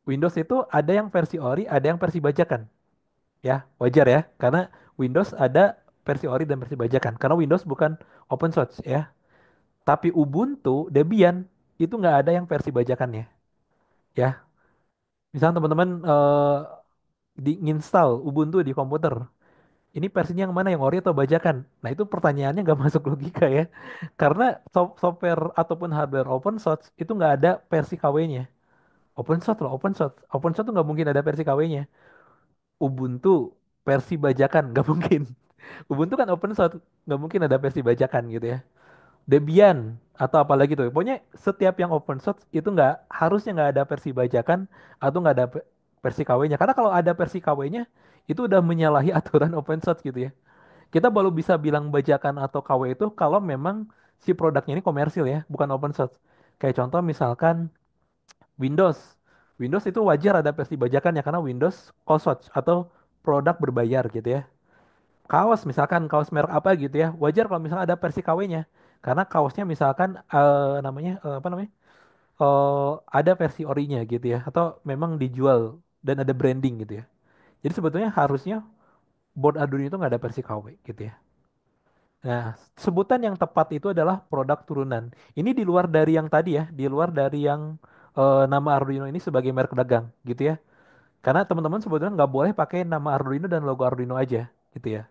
Windows itu ada yang versi ori, ada yang versi bajakan. Ya, wajar ya. Karena Windows ada versi ori dan versi bajakan. Karena Windows bukan open source ya. Tapi Ubuntu, Debian itu nggak ada yang versi bajakannya. Ya, misalnya teman-teman nginstal Ubuntu di komputer. Ini versinya yang mana yang ori atau bajakan? Nah itu pertanyaannya nggak masuk logika ya. Karena software ataupun hardware open source itu nggak ada versi KW-nya. Open source loh, open source. Open source tuh nggak mungkin ada versi KW-nya. Ubuntu versi bajakan nggak mungkin. Ubuntu kan open source, nggak mungkin ada versi bajakan gitu ya. Debian atau apalagi tuh. Pokoknya setiap yang open source itu nggak harusnya nggak ada versi bajakan atau nggak ada versi KW-nya. Karena kalau ada versi KW-nya itu udah menyalahi aturan open source gitu ya. Kita baru bisa bilang bajakan atau KW itu kalau memang si produknya ini komersil ya, bukan open source. Kayak contoh misalkan Windows. Windows itu wajar ada versi bajakannya karena Windows COSOC atau produk berbayar gitu ya. Kaos misalkan kaos merek apa gitu ya, wajar kalau misalnya ada versi KW-nya. Karena kaosnya misalkan namanya apa namanya? Ada versi orinya gitu ya atau memang dijual dan ada branding gitu ya. Jadi sebetulnya harusnya board Arduino itu nggak ada versi KW gitu ya. Nah, sebutan yang tepat itu adalah produk turunan. Ini di luar dari yang tadi ya, di luar dari yang nama Arduino ini sebagai merek dagang gitu ya. Karena teman-teman sebetulnya nggak boleh pakai nama Arduino dan logo Arduino aja gitu ya.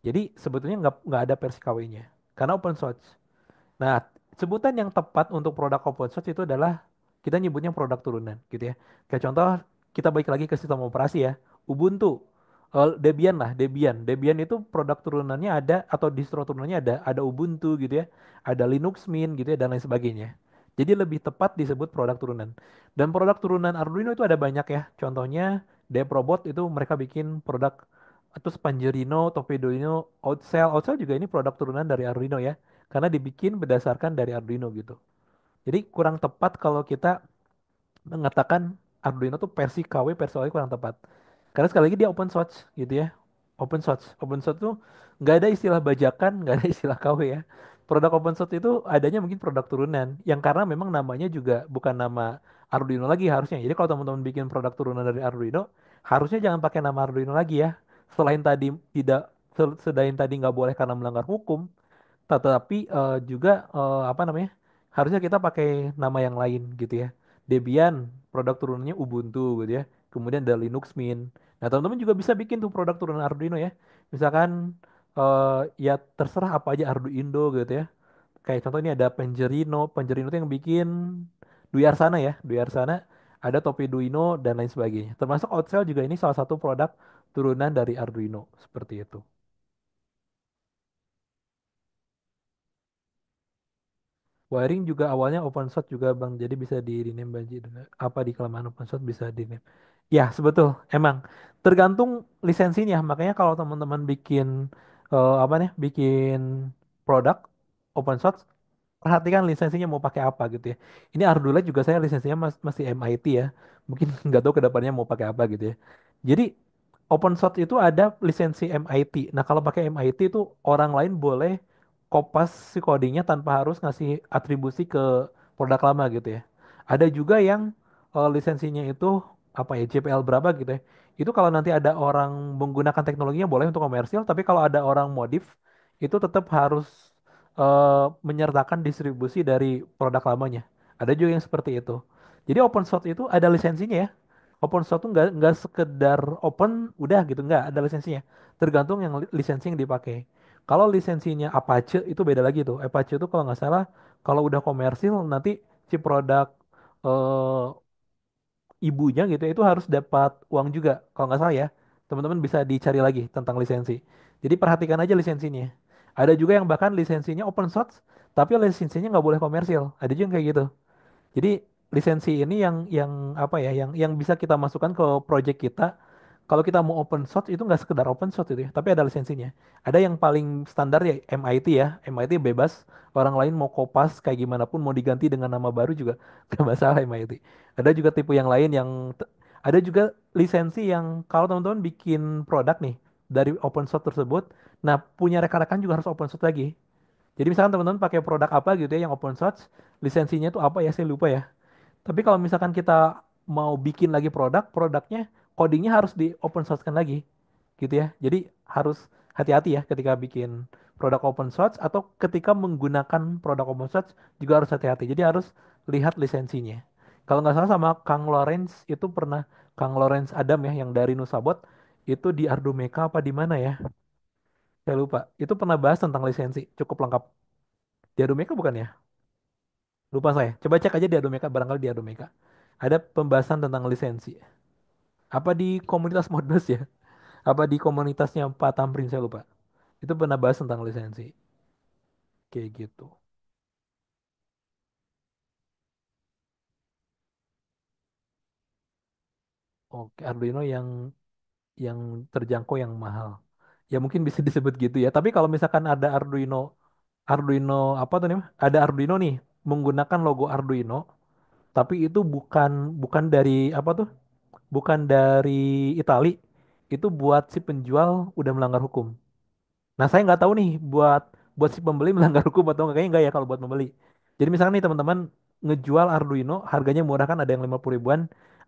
Jadi sebetulnya nggak ada versi KW-nya karena open source. Nah, sebutan yang tepat untuk produk open source itu adalah kita nyebutnya produk turunan gitu ya. Kayak contoh kita balik lagi ke sistem operasi ya. Ubuntu, Debian lah, Debian. Debian itu produk turunannya ada atau distro turunannya ada Ubuntu gitu ya. Ada Linux Mint gitu ya dan lain sebagainya. Jadi lebih tepat disebut produk turunan. Dan produk turunan Arduino itu ada banyak ya. Contohnya Deprobot itu mereka bikin produk atau Spangerino, Torpedoino, Outcell. Outcell juga ini produk turunan dari Arduino ya karena dibikin berdasarkan dari Arduino gitu. Jadi kurang tepat kalau kita mengatakan Arduino tuh versi KW versi OI kurang tepat. Karena sekali lagi dia open source gitu ya. Open source. Open source tuh nggak ada istilah bajakan, nggak ada istilah KW ya. Produk open source itu adanya mungkin produk turunan yang karena memang namanya juga bukan nama Arduino lagi harusnya. Jadi kalau teman-teman bikin produk turunan dari Arduino, harusnya jangan pakai nama Arduino lagi ya. Selain tadi tidak selain tadi nggak boleh karena melanggar hukum, tetapi juga apa namanya? Harusnya kita pakai nama yang lain gitu ya. Debian, produk turunannya Ubuntu gitu ya. Kemudian ada Linux Mint. Nah, teman-teman juga bisa bikin tuh produk turunan Arduino ya. Misalkan ya terserah apa aja Arduino gitu ya. Kayak contoh ini ada Penjerino. Penjerino itu yang bikin Dwi Arsana ya. Dwi Arsana ada Topiduino dan lain sebagainya. Termasuk Outsell juga ini salah satu produk turunan dari Arduino seperti itu. Wiring juga awalnya open source juga Bang, jadi bisa di rename Banji apa di kelemahan open source bisa di rename. Ya, sebetul. Emang tergantung lisensinya. Makanya kalau teman-teman bikin apa nih, bikin produk open source, perhatikan lisensinya mau pakai apa gitu ya. Ini Ardula juga saya lisensinya masih MIT ya. Mungkin nggak tahu kedepannya mau pakai apa gitu ya. Jadi open source itu ada lisensi MIT. Nah kalau pakai MIT itu orang lain boleh kopas si codingnya tanpa harus ngasih atribusi ke produk lama gitu ya. Ada juga yang lisensinya itu apa ya JPL berapa gitu ya. Itu kalau nanti ada orang menggunakan teknologinya boleh untuk komersil, tapi kalau ada orang modif itu tetap harus menyertakan distribusi dari produk lamanya. Ada juga yang seperti itu. Jadi open source itu ada lisensinya ya. Open source itu nggak sekedar open udah gitu nggak ada lisensinya. Tergantung yang lisensi yang dipakai. Kalau lisensinya Apache itu beda lagi tuh. Apache itu kalau nggak salah kalau udah komersil nanti si produk eh, ibunya gitu ya, itu harus dapat uang juga kalau nggak salah ya. Teman-teman bisa dicari lagi tentang lisensi. Jadi perhatikan aja lisensinya. Ada juga yang bahkan lisensinya open source tapi lisensinya nggak boleh komersil. Ada juga yang kayak gitu. Jadi lisensi ini yang apa ya yang bisa kita masukkan ke project kita. Kalau kita mau open source itu nggak sekedar open source itu ya, tapi ada lisensinya. Ada yang paling standar ya MIT ya, MIT bebas. Orang lain mau kopas kayak gimana pun mau diganti dengan nama baru juga nggak masalah MIT. Ada juga tipe yang lain ada juga lisensi yang kalau teman-teman bikin produk nih dari open source tersebut, nah punya rekan-rekan juga harus open source lagi. Jadi misalkan teman-teman pakai produk apa gitu ya yang open source, lisensinya itu apa ya saya lupa ya. Tapi kalau misalkan kita mau bikin lagi produknya codingnya harus di open source kan lagi, gitu ya. Jadi harus hati-hati ya ketika bikin produk open source atau ketika menggunakan produk open source juga harus hati-hati. Jadi harus lihat lisensinya. Kalau nggak salah sama Kang Lawrence itu pernah Kang Lawrence Adam ya yang dari Nusabot itu di Ardumeka apa di mana ya? Saya lupa. Itu pernah bahas tentang lisensi, cukup lengkap. Di Ardumeka bukan ya? Lupa saya. Coba cek aja di Adomeka, barangkali di Adomeka. Ada pembahasan tentang lisensi. Apa di komunitas Modbus ya? Apa di komunitasnya Pak Tamrin saya lupa. Itu pernah bahas tentang lisensi. Kayak gitu. Oke, Arduino yang terjangkau yang mahal. Ya mungkin bisa disebut gitu ya. Tapi kalau misalkan ada Arduino apa tuh nih? Ada Arduino nih menggunakan logo Arduino. tapi itu bukan bukan dari apa tuh? Bukan dari Itali. Itu buat si penjual udah melanggar hukum. Nah, saya nggak tahu nih buat buat si pembeli melanggar hukum atau enggak. Kayaknya nggak ya kalau buat pembeli. Jadi misalnya nih teman-teman ngejual Arduino, harganya murah kan ada yang 50 ribuan,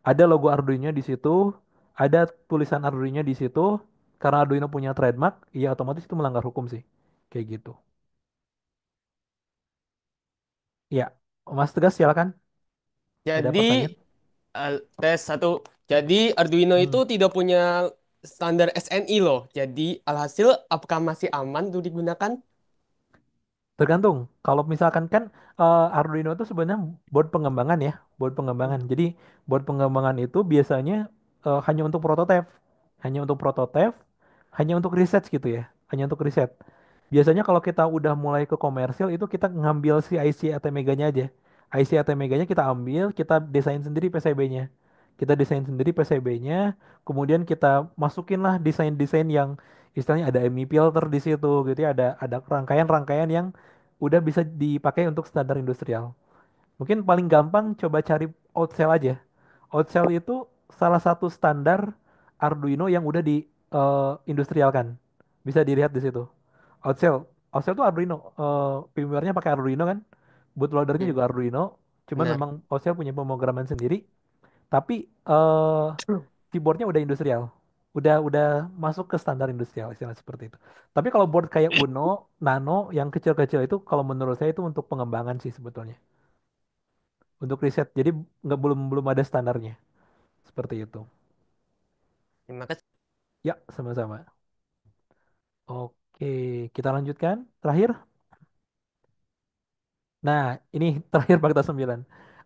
ada logo Arduino di situ, ada tulisan Arduino di situ. Karena Arduino punya trademark, ya otomatis itu melanggar hukum sih. Kayak gitu. Ya, Mas Tegas silakan. Ada Jadi pertanyaan? tes satu. Jadi Arduino itu Hmm. tidak punya standar SNI loh. Jadi alhasil apakah masih aman untuk digunakan? Tergantung. Kalau misalkan kan Arduino itu sebenarnya board pengembangan ya, board pengembangan. Jadi board pengembangan itu biasanya hanya untuk prototipe, hanya untuk prototipe, hanya untuk riset gitu ya, hanya untuk riset. Biasanya kalau kita udah mulai ke komersil itu kita ngambil si IC ATmega-nya aja. IC ATmega-nya kita ambil, kita desain sendiri PCB-nya. Kita desain sendiri PCB-nya, kemudian kita masukin lah desain-desain yang istilahnya ada MI filter di situ gitu ya, ada rangkaian-rangkaian yang udah bisa dipakai untuk standar industrial. Mungkin paling gampang coba cari Outcell aja. Outcell itu salah satu standar Arduino yang udah di industrialkan. Bisa dilihat di situ. Outcell, Outcell itu Arduino. Firmware-nya pakai Arduino kan. Bootloader-nya Hmm, juga Arduino. Cuman benar. memang Outcell punya pemrograman sendiri. Tapi keyboardnya udah industrial. Udah masuk ke standar industrial istilah seperti itu. Tapi kalau board kayak Uno, Nano yang kecil-kecil itu kalau menurut saya itu untuk pengembangan sih sebetulnya. Untuk riset. Jadi nggak belum belum ada standarnya. Seperti itu. Terima kasih. Ya, sama-sama. Oke, kita lanjutkan. Terakhir. Nah, ini terakhir fakta 9.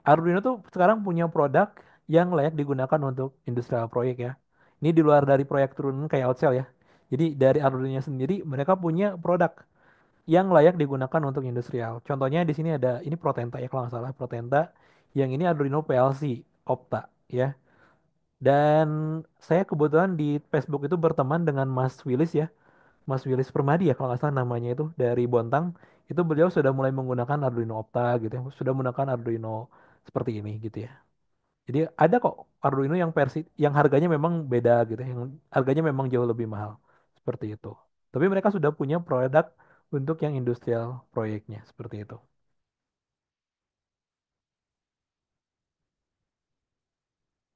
Arduino tuh sekarang punya produk yang layak digunakan untuk industrial proyek ya. Ini di luar dari proyek turunan kayak Outcell ya. Jadi dari Arduino sendiri mereka punya produk yang layak digunakan untuk industrial. Contohnya di sini ada ini Protenta ya kalau nggak salah Protenta. Yang ini Arduino PLC Opta ya. Dan saya kebetulan di Facebook itu berteman dengan Mas Willis ya. Mas Willis Permadi ya kalau nggak salah namanya itu dari Bontang. Itu beliau sudah mulai menggunakan Arduino Opta gitu ya. Sudah menggunakan Arduino seperti ini gitu ya. Jadi ada kok Arduino yang versi yang harganya memang beda gitu ya. Yang harganya memang jauh lebih mahal. Seperti itu. Tapi mereka sudah punya produk untuk yang industrial proyeknya seperti itu.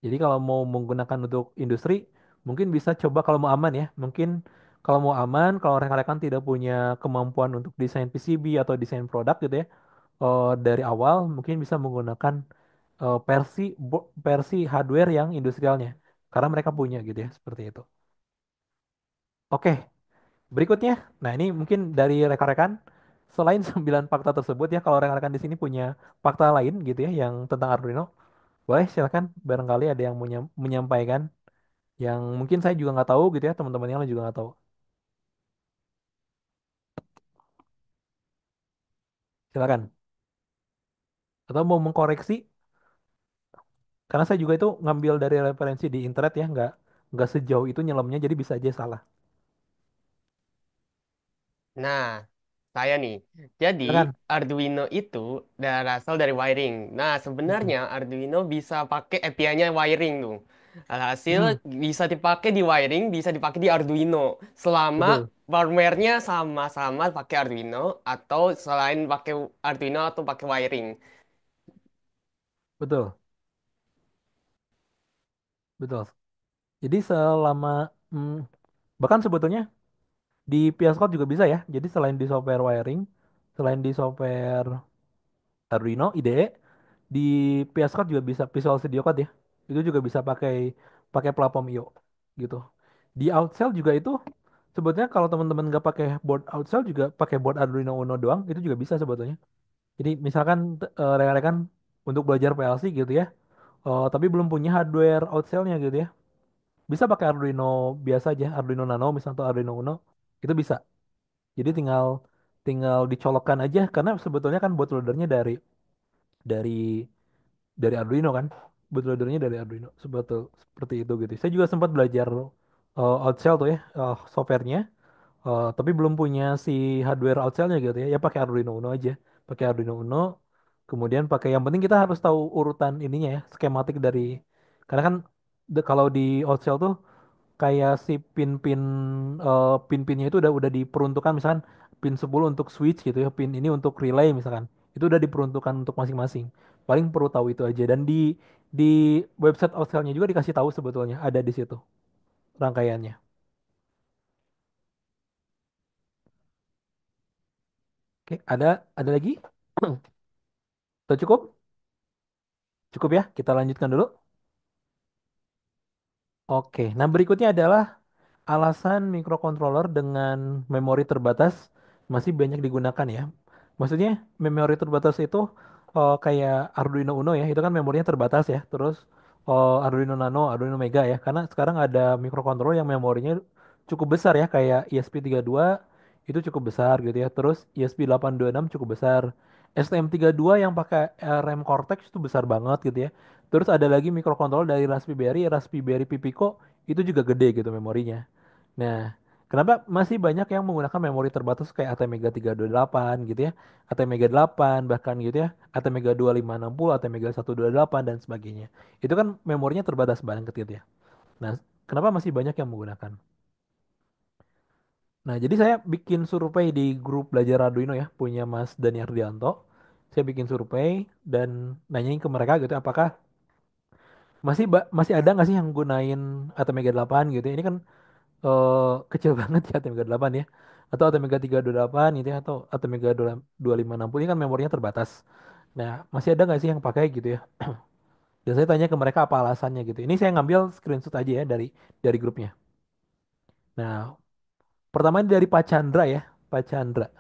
Jadi kalau mau menggunakan untuk industri, mungkin bisa coba kalau mau aman ya. Mungkin kalau mau aman, kalau rekan-rekan tidak punya kemampuan untuk desain PCB atau desain produk gitu ya, dari awal mungkin bisa menggunakan versi hardware yang industrialnya. Karena mereka punya gitu ya, seperti itu. Oke, berikutnya. Nah, ini mungkin dari rekan-rekan selain 9 fakta tersebut ya, kalau rekan-rekan di sini punya fakta lain gitu ya yang tentang Arduino, boleh silakan barangkali ada yang menyampaikan yang mungkin saya juga nggak tahu gitu ya teman-teman yang lain juga nggak tahu, silakan atau mau mengkoreksi karena saya juga itu ngambil dari referensi di internet ya nggak sejauh itu nyelamnya jadi bisa aja salah, Nah, saya nih. Jadi silakan. Arduino itu berasal dari wiring. Nah, Hmm, sebenarnya Arduino bisa pakai API-nya wiring tuh. Alhasil hmm, bisa dipakai di wiring, bisa dipakai di Arduino. Selama betul firmware-nya sama-sama pakai Arduino atau selain pakai Arduino atau pakai wiring. betul betul. Jadi selama hmm, bahkan sebetulnya di PS Code juga bisa ya. Jadi selain di software wiring, selain di software Arduino IDE, di PS Code juga bisa Visual Studio Code ya. Itu juga bisa pakai pakai platform IO gitu. Di Outcell juga itu sebetulnya kalau teman-teman nggak pakai board Outcell juga pakai board Arduino Uno doang itu juga bisa sebetulnya. Jadi misalkan rekan-rekan untuk belajar PLC gitu ya, tapi belum punya hardware Outcell-nya gitu ya, bisa pakai Arduino biasa aja, Arduino Nano misalnya atau Arduino Uno itu bisa. Jadi tinggal tinggal dicolokkan aja karena sebetulnya kan bootloadernya dari dari Arduino kan, bootloadernya dari Arduino seperti itu gitu. Saya juga sempat belajar Outcell tuh ya, softwarenya. Tapi belum punya si hardware outsell-nya gitu ya. Ya pakai Arduino Uno aja. Pakai Arduino Uno. Kemudian pakai yang penting kita harus tahu urutan ininya ya, skematik dari karena kan kalau di Outsell tuh kayak si pin-pinnya itu udah diperuntukkan misalkan pin 10 untuk switch gitu ya, pin ini untuk relay misalkan. Itu udah diperuntukkan untuk masing-masing. Paling perlu tahu itu aja dan di website Outsell-nya juga dikasih tahu sebetulnya ada di situ rangkaiannya. Oke, ada lagi? Atau cukup? Cukup ya, kita lanjutkan dulu. Oke, nah berikutnya adalah alasan microcontroller dengan memori terbatas masih banyak digunakan ya. Maksudnya memori terbatas itu kayak Arduino Uno ya, itu kan memorinya terbatas ya. Terus Arduino Nano, Arduino Mega ya. Karena sekarang ada microcontroller yang memorinya cukup besar ya, kayak ESP32 itu cukup besar gitu ya. Terus ESP826 cukup besar. STM32 yang pakai RAM Cortex itu besar banget gitu ya. Terus ada lagi microcontroller dari Raspberry, Raspberry Pi Pico itu juga gede gitu memorinya. Nah, kenapa masih banyak yang menggunakan memori terbatas kayak ATmega 328 gitu ya, ATmega 8 bahkan gitu ya, ATmega 2560, ATmega 128 dan sebagainya. Itu kan memorinya terbatas banget gitu ya. Nah, kenapa masih banyak yang menggunakan? Nah, jadi saya bikin survei di grup belajar Arduino ya, punya Mas Dani Ardianto. Saya bikin survei dan nanyain ke mereka gitu, apakah masih ada nggak sih yang gunain ATmega 8 gitu ya? Ini kan kecil banget ya ATmega 8 ya. Atau ATmega 328 gitu ya. Atau ATmega 2560 ini kan memorinya terbatas. Nah, masih ada nggak sih yang pakai gitu ya? Dan saya tanya ke mereka apa alasannya gitu. Ini saya ngambil screenshot aja ya dari grupnya. Nah, pertama ini dari Pak Chandra ya. Pak Chandra.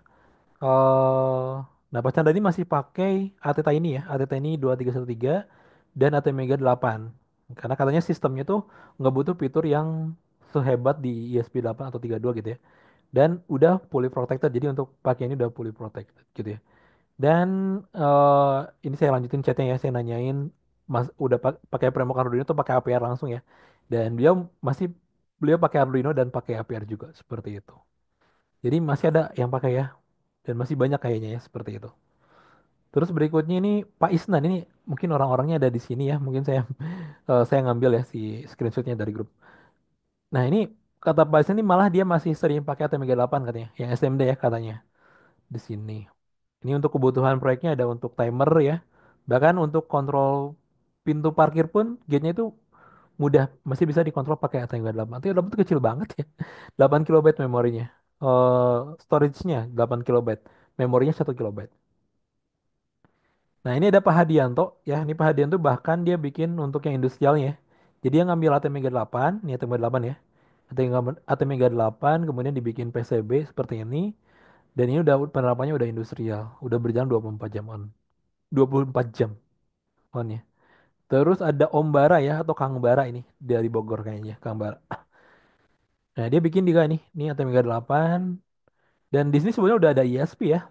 eh nah, Pak Chandra ini masih pakai ATTA ini ya. ATTA ini 2313 dan ATmega 8. Karena katanya sistemnya tuh nggak butuh fitur yang sehebat di ESP8 atau 32 gitu ya. Dan udah fully protected jadi untuk pakai ini udah fully protected gitu ya. Dan ini saya lanjutin chatnya ya, saya nanyain mas udah pakai Premo Arduino atau pakai APR langsung ya. Dan beliau pakai Arduino dan pakai APR juga seperti itu. Jadi masih ada yang pakai ya, dan masih banyak kayaknya ya seperti itu. Terus berikutnya ini Pak Isnan ini mungkin orang-orangnya ada di sini ya, mungkin saya saya ngambil ya si screenshotnya dari grup. Nah ini kata Pak Isnan ini malah dia masih sering pakai ATmega 8 katanya, yang SMD ya katanya di sini. Ini untuk kebutuhan proyeknya ada untuk timer ya. Bahkan untuk kontrol pintu parkir pun gate-nya itu mudah, masih bisa dikontrol pakai Atmega 8. Atmega 8 itu kecil banget ya. 8 kilobyte memorinya. Storage-nya 8 kilobyte. Memorinya 1 kilobyte. Nah, ini ada Pak Hadianto ya. Ini Pak Hadianto bahkan dia bikin untuk yang industrialnya. Jadi dia ngambil Atmega 8, ini Atmega 8 ya. Atmega 8 kemudian dibikin PCB seperti ini. Dan ini udah penerapannya udah industrial, udah berjalan 24 jam on. 24 jam on ya. Terus ada Om Bara ya atau Kang Bara ini dari Bogor kayaknya, Kang Bara. Nah, dia bikin juga nih Atmega 8 dan di sini sebenarnya udah ada ISP ya.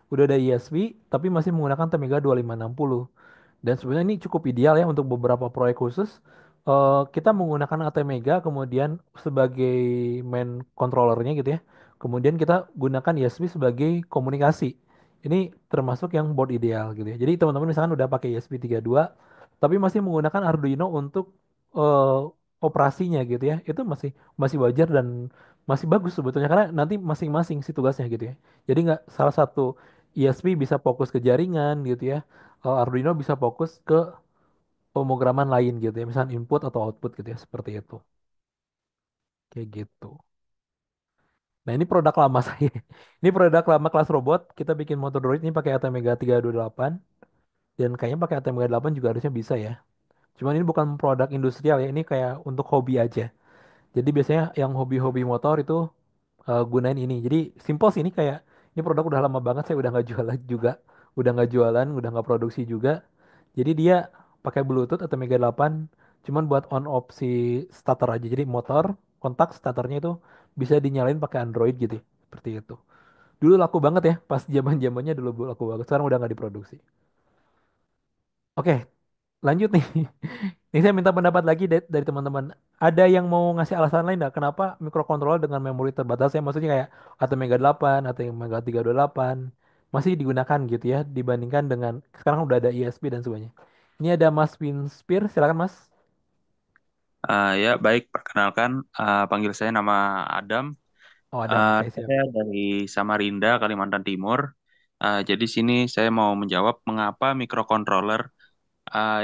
Udah ada ISP tapi masih menggunakan Atmega 2560. Dan sebenarnya ini cukup ideal ya untuk beberapa proyek khusus. Kita menggunakan ATmega kemudian sebagai main controllernya gitu ya. Kemudian kita gunakan ISP sebagai komunikasi. Ini termasuk yang board ideal gitu ya. Jadi teman-teman misalkan udah pakai ISP32 tapi masih menggunakan Arduino untuk eh, operasinya gitu ya. Itu masih masih wajar dan masih bagus sebetulnya karena nanti masing-masing sih tugasnya gitu ya. Jadi nggak salah satu ISP bisa fokus ke jaringan gitu ya. Arduino bisa fokus ke pemrograman lain gitu ya, misalnya input atau output gitu ya, seperti itu. Kayak gitu. Nah, ini produk lama saya. Ini produk lama kelas robot. Kita bikin motor droid ini pakai Atmega 328 dan kayaknya pakai Atmega 8 juga harusnya bisa ya. Cuman ini bukan produk industrial ya, ini kayak untuk hobi aja. Jadi biasanya yang hobi-hobi motor itu gunain ini. Jadi simple sih ini kayak ini produk udah lama banget saya udah nggak jualan juga, udah nggak produksi juga. Jadi dia pakai Bluetooth atau Mega 8 cuman buat on off si starter aja. Jadi motor kontak starternya itu bisa dinyalain pakai Android gitu. Seperti itu. Dulu laku banget ya pas zaman-zamannya dulu laku banget. Sekarang udah nggak diproduksi. Oke, lanjut nih. Ini saya minta pendapat lagi dari teman-teman. Ada yang mau ngasih alasan lain nggak? Kenapa microcontroller dengan memori terbatas ya? Maksudnya kayak ATmega 8, ATmega 328. masih digunakan gitu ya dibandingkan dengan sekarang udah ada ISP dan sebagainya. Ini ada Mas Winspear, silakan Mas. Ya, baik. Perkenalkan, panggil saya nama Adam. Oh, Adam, oke siap. Saya dari Samarinda, Kalimantan Timur. Jadi sini saya mau menjawab mengapa microcontroller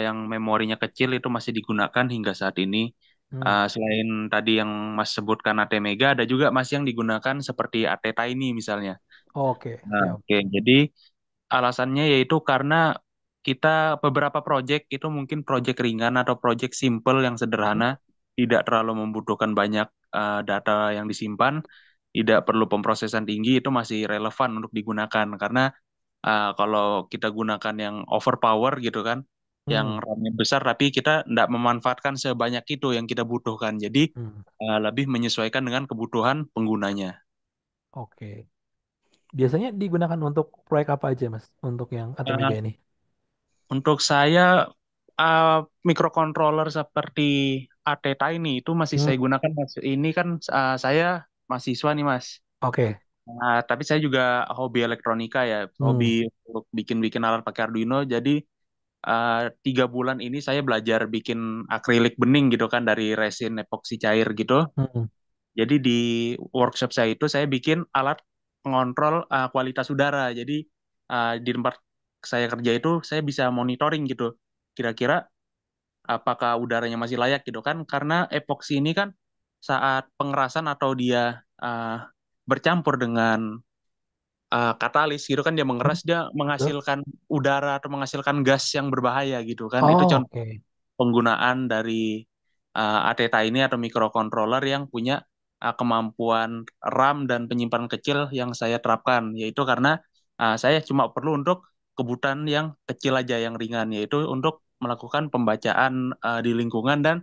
yang memorinya kecil itu masih digunakan hingga saat ini. Hmm. Selain tadi yang Mas sebutkan ATmega, ada juga Mas yang digunakan seperti AT-Tiny misalnya. Oke, Nah, siap. oke. Jadi alasannya yaitu karena kita beberapa project itu mungkin project ringan atau project simple yang sederhana, tidak terlalu membutuhkan banyak data yang disimpan, tidak perlu pemrosesan tinggi, itu masih relevan untuk digunakan. Karena kalau kita gunakan yang overpower gitu kan, yang Hmm. RAM-nya besar tapi kita tidak memanfaatkan sebanyak itu yang kita butuhkan. Jadi Hmm. lebih menyesuaikan dengan kebutuhan penggunanya. Oke. Biasanya digunakan untuk proyek apa aja Mas? Untuk yang ATmega Eh, ini? Untuk saya, uh, microcontroller seperti AT Tiny itu masih Hmm. saya gunakan, Mas. Ini kan saya mahasiswa nih, Mas. Oke. Tapi saya juga hobi elektronika ya, hobi Hmm. untuk bikin-bikin alat pakai Arduino. Jadi 3 bulan ini saya belajar bikin akrilik bening gitu kan dari resin epoksi cair gitu. Hmm. Jadi di workshop saya itu saya bikin alat pengontrol kualitas udara. Jadi di tempat saya kerja itu saya bisa monitoring gitu. Kira-kira apakah udaranya masih layak gitu kan? Karena epoksi ini kan saat pengerasan atau dia bercampur dengan katalis gitu kan dia Hmm. mengeras, dia Betul. menghasilkan udara atau menghasilkan gas yang berbahaya gitu kan. Itu Oh, contoh oke. penggunaan dari ATTA ini atau microcontroller yang punya kemampuan RAM dan penyimpanan kecil yang saya terapkan, yaitu karena saya cuma perlu untuk kebutuhan yang kecil aja, yang ringan, yaitu untuk melakukan pembacaan di lingkungan dan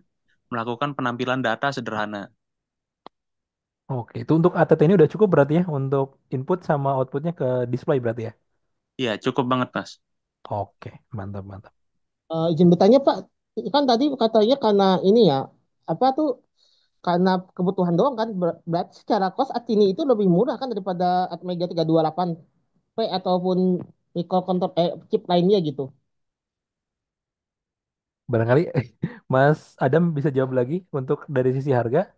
melakukan penampilan data sederhana. Oke, itu untuk ATT ini udah cukup berarti ya untuk input sama outputnya ke display berarti ya? Iya, cukup banget, Mas. Oke, mantap mantap. Izin bertanya Pak, kan tadi katanya karena ini ya, apa tuh karena kebutuhan doang kan, berarti secara cost Atini itu lebih murah kan daripada Atmega 328P ataupun microcontroller chip lainnya gitu. Barangkali Mas Adam bisa jawab lagi untuk dari sisi harga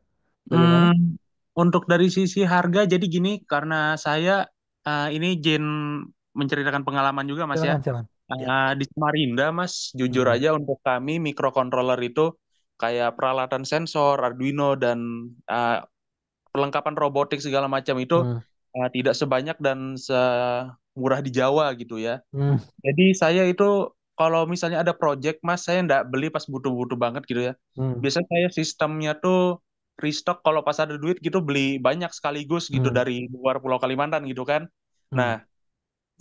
bagaimana? Hmm, untuk dari sisi harga, jadi gini, karena saya ini Jen menceritakan pengalaman juga, Mas ya. Silakan silakan. Ya. Di Samarinda, Mas, jujur Hmm. aja untuk kami microcontroller itu kayak peralatan sensor, Arduino, dan uh, perlengkapan robotik segala macam itu Hmm. tidak sebanyak dan semurah di Jawa gitu ya. Hmm. Jadi saya itu kalau misalnya ada project, Mas, saya nggak beli pas butuh-butuh banget gitu ya. Hmm. Biasanya saya sistemnya tuh restock kalau pas ada duit gitu, beli banyak sekaligus gitu Hmm. dari luar Pulau Kalimantan gitu kan. Nah, Hmm.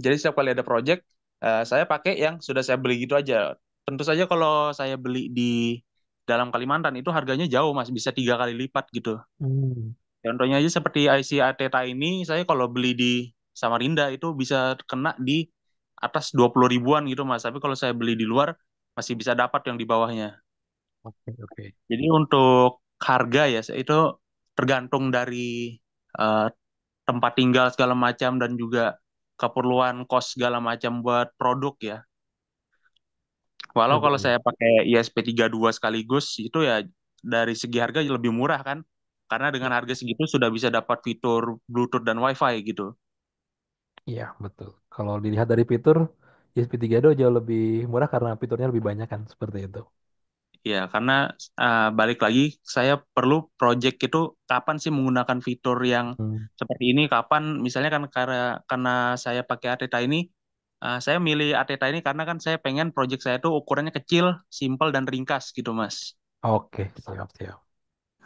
jadi setiap kali ada project, saya pakai yang sudah saya beli gitu aja. Tentu saja kalau saya beli di dalam Kalimantan itu harganya jauh, Mas, bisa 3 kali lipat gitu. Hmm. Contohnya aja seperti IC Ateta ini, saya kalau beli di Samarinda itu bisa kena di atas 20 ribuan gitu, Mas. Tapi kalau saya beli di luar masih bisa dapat yang di bawahnya. Oke oke. Jadi untuk harga ya itu tergantung dari eh, tempat tinggal segala macam dan juga keperluan kos segala macam buat produk ya. Walau Betul kalau betul. saya pakai ISP32 sekaligus itu ya dari segi harga lebih murah kan. Karena dengan Ya. harga segitu sudah bisa dapat fitur Bluetooth dan WiFi gitu. Iya betul. Kalau dilihat dari fitur, ESP32 jauh lebih murah karena fiturnya lebih banyak kan seperti itu. Ya, karena balik lagi saya perlu project itu kapan sih menggunakan fitur yang Hmm. seperti ini, kapan misalnya kan karena saya pakai Ateta ini, saya milih Ateta ini karena kan saya pengen project saya itu ukurannya kecil, simple dan ringkas gitu, Mas. Oke, siap siap.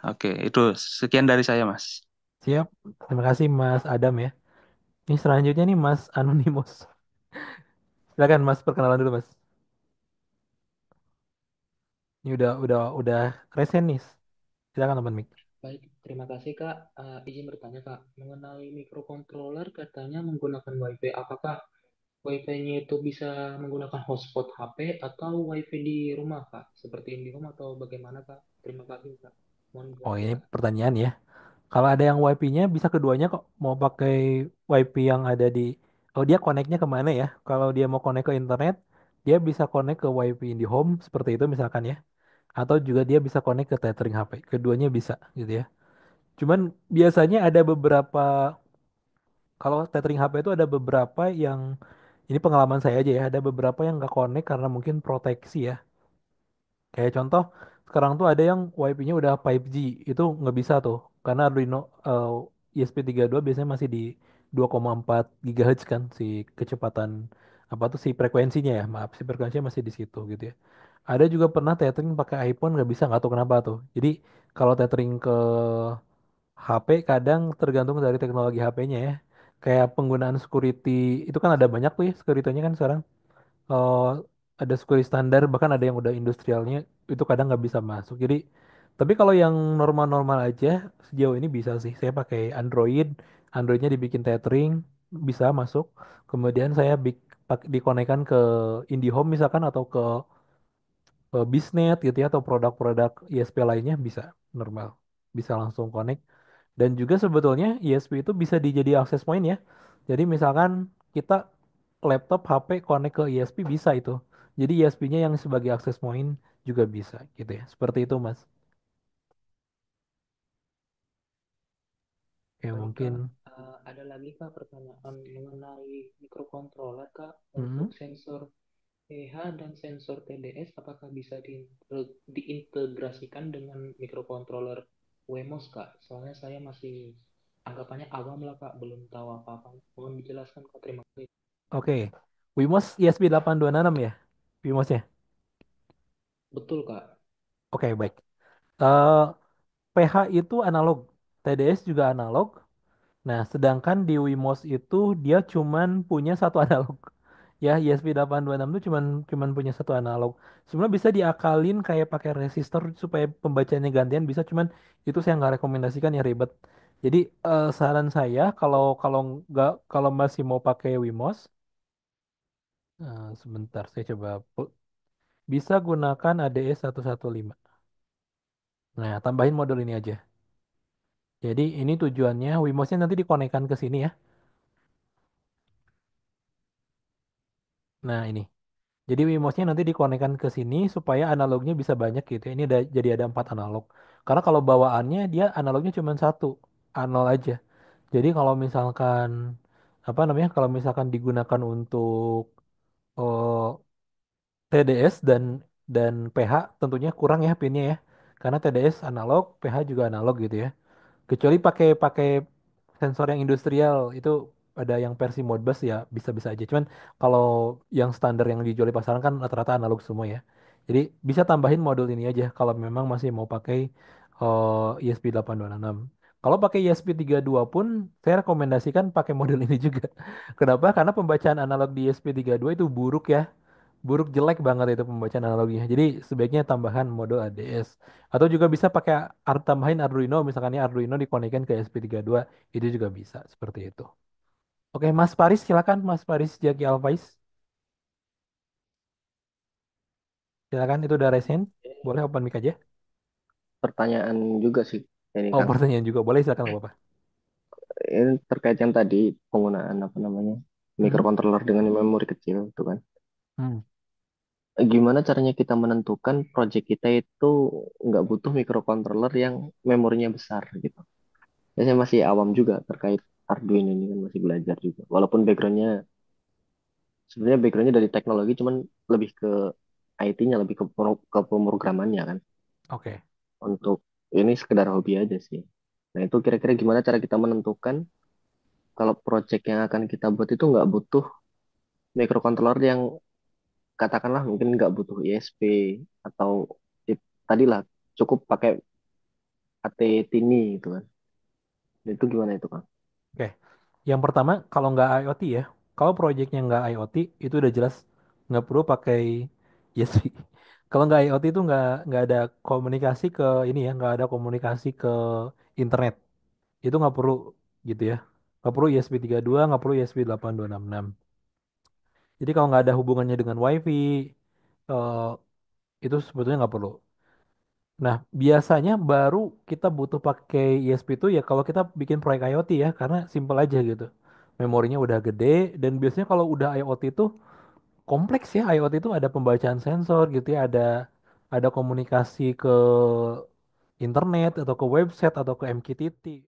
Oke, itu sekian dari saya, Mas. Siap. Terima kasih Mas Adam ya. Ini selanjutnya nih Mas Anonymous. Silakan Mas perkenalan dulu Mas. Ini udah resen nih. Silakan teman Mik. Baik, terima kasih Kak. Izin bertanya Kak, mengenai microcontroller katanya menggunakan WiFi. Apakah WiFi-nya itu bisa menggunakan hotspot HP atau WiFi di rumah Kak? Seperti IndiHome atau bagaimana Kak? Terima kasih Kak. Mohon Oh dijawab ini Kak. pertanyaan ya. Kalau ada yang WiFi-nya bisa keduanya kok. Mau pakai WiFi yang ada di Oh, dia connect-nya kemana ya? Kalau dia mau connect ke internet, dia bisa connect ke WiFi IndiHome seperti itu misalkan ya. Atau juga dia bisa connect ke tethering HP. Keduanya bisa gitu ya. Cuman biasanya ada beberapa, kalau tethering HP itu ada beberapa yang, ini pengalaman saya aja ya, ada beberapa yang nggak connect karena mungkin proteksi ya. Kayak contoh, sekarang tuh ada yang WiFi-nya udah 5G, itu nggak bisa tuh. Karena Arduino ESP32 biasanya masih di 2,4 GHz kan, si kecepatan, apa tuh, si frekuensinya ya, maaf, si frekuensinya masih di situ gitu ya. Ada juga pernah tethering pakai iPhone nggak bisa, nggak tahu kenapa tuh. Jadi kalau tethering ke HP kadang tergantung dari teknologi HP-nya ya. Kayak penggunaan security, itu kan ada banyak tuh ya security-nya kan sekarang. eh ada security standar, bahkan ada yang udah industrialnya, itu kadang nggak bisa masuk. Jadi, tapi kalau yang normal-normal aja, sejauh ini bisa sih. Saya pakai Android, Androidnya dibikin tethering, bisa masuk. Kemudian saya dikonekkan ke IndiHome misalkan, atau ke Bisnet gitu ya, atau produk-produk ISP lainnya bisa normal, bisa langsung connect. Dan juga sebetulnya ISP itu bisa dijadi akses point ya. Jadi misalkan kita laptop HP connect ke ISP bisa itu. Jadi ISP-nya yang sebagai akses point juga bisa gitu ya. Seperti itu Mas. Oke Baik mungkin. Kak, ada lagi Kak pertanyaan mengenai microcontroller Kak Hmm, untuk sensor pH dan sensor TDS apakah bisa diintegrasikan dengan microcontroller Wemos Kak? Soalnya saya masih anggapannya awam lah Kak, belum tahu apa-apa. Mohon dijelaskan Kak, terima kasih. oke. Wimos ESP826 ya. Wimosnya. Betul Kak. Oke, baik. Eh pH itu analog, TDS juga analog. Nah, sedangkan di Wimos itu dia cuman punya satu analog. Ya, ESP826 itu cuman punya satu analog. Sebenarnya bisa diakalin kayak pakai resistor supaya pembacaannya gantian bisa, cuman itu saya nggak rekomendasikan ya, ribet. Jadi saran saya, kalau kalau nggak, kalau masih mau pakai Wimos, sebentar saya coba bisa gunakan ADS 115. Nah, tambahin modul ini aja. Jadi ini tujuannya Wimosnya nanti dikonekkan ke sini ya. Nah, ini. Jadi Wimosnya nanti dikonekkan ke sini supaya analognya bisa banyak gitu ya. Ini jadi ada 4 analog. Karena kalau bawaannya dia analognya cuma satu, A0 aja. Jadi kalau misalkan, apa namanya, kalau misalkan digunakan untuk oh, TDS dan pH, tentunya kurang ya pinnya ya. Karena TDS analog, pH juga analog gitu ya. Kecuali pakai pakai sensor yang industrial, itu ada yang versi Modbus ya, bisa-bisa aja. Cuman kalau yang standar yang dijual di pasaran kan rata-rata analog semua ya. Jadi bisa tambahin modul ini aja kalau memang masih mau pakai ESP826. Kalau pakai ESP32 pun saya rekomendasikan pakai modul ini juga. Kenapa? Karena pembacaan analog di ESP32 itu buruk ya. Buruk, jelek banget itu pembacaan analoginya. Jadi sebaiknya tambahan modul ADS. Atau juga bisa pakai tambahin Arduino, misalkan ya Arduino dikonekkan ke SP32, itu juga bisa seperti itu. Oke, Mas Paris silakan, Mas Paris Jaki Alfaiz. Silakan, itu udah resen. Boleh open mic aja. Pertanyaan juga sih ini Oh, Kang. pertanyaan juga boleh, silakan, nggak apa-apa. Ini terkait yang tadi penggunaan apa namanya Hmm? microcontroller dengan memori kecil itu kan. Hmm. Gimana caranya kita menentukan project kita itu nggak butuh microcontroller yang memorinya besar gitu. Ya, saya masih awam juga terkait Arduino ini kan masih belajar juga. Walaupun backgroundnya sebenarnya backgroundnya dari teknologi cuman lebih ke IT-nya lebih ke pemrogramannya kan. Oke. Untuk ini sekedar hobi aja sih. Nah itu kira-kira gimana cara kita menentukan kalau project yang akan kita buat itu nggak butuh microcontroller yang katakanlah mungkin nggak butuh ISP atau tadilah cukup pakai AT Tini gitu kan. Itu gimana itu Kang? Oke. Yang pertama, kalau nggak IoT ya, kalau proyeknya nggak IoT, itu udah jelas nggak perlu pakai ESP. Kalau nggak IoT itu nggak ada komunikasi ke ini ya, nggak ada komunikasi ke internet. Itu nggak perlu gitu ya. Nggak perlu ESP32, nggak perlu ESP8266. Jadi kalau nggak ada hubungannya dengan WiFi, eh, itu sebetulnya nggak perlu. Nah, biasanya baru kita butuh pakai ESP itu ya kalau kita bikin proyek IoT ya, karena simple aja gitu. memorinya udah gede, dan biasanya kalau udah IoT itu kompleks ya. IoT itu ada pembacaan sensor gitu ya, ada komunikasi ke internet atau ke website atau ke MQTT.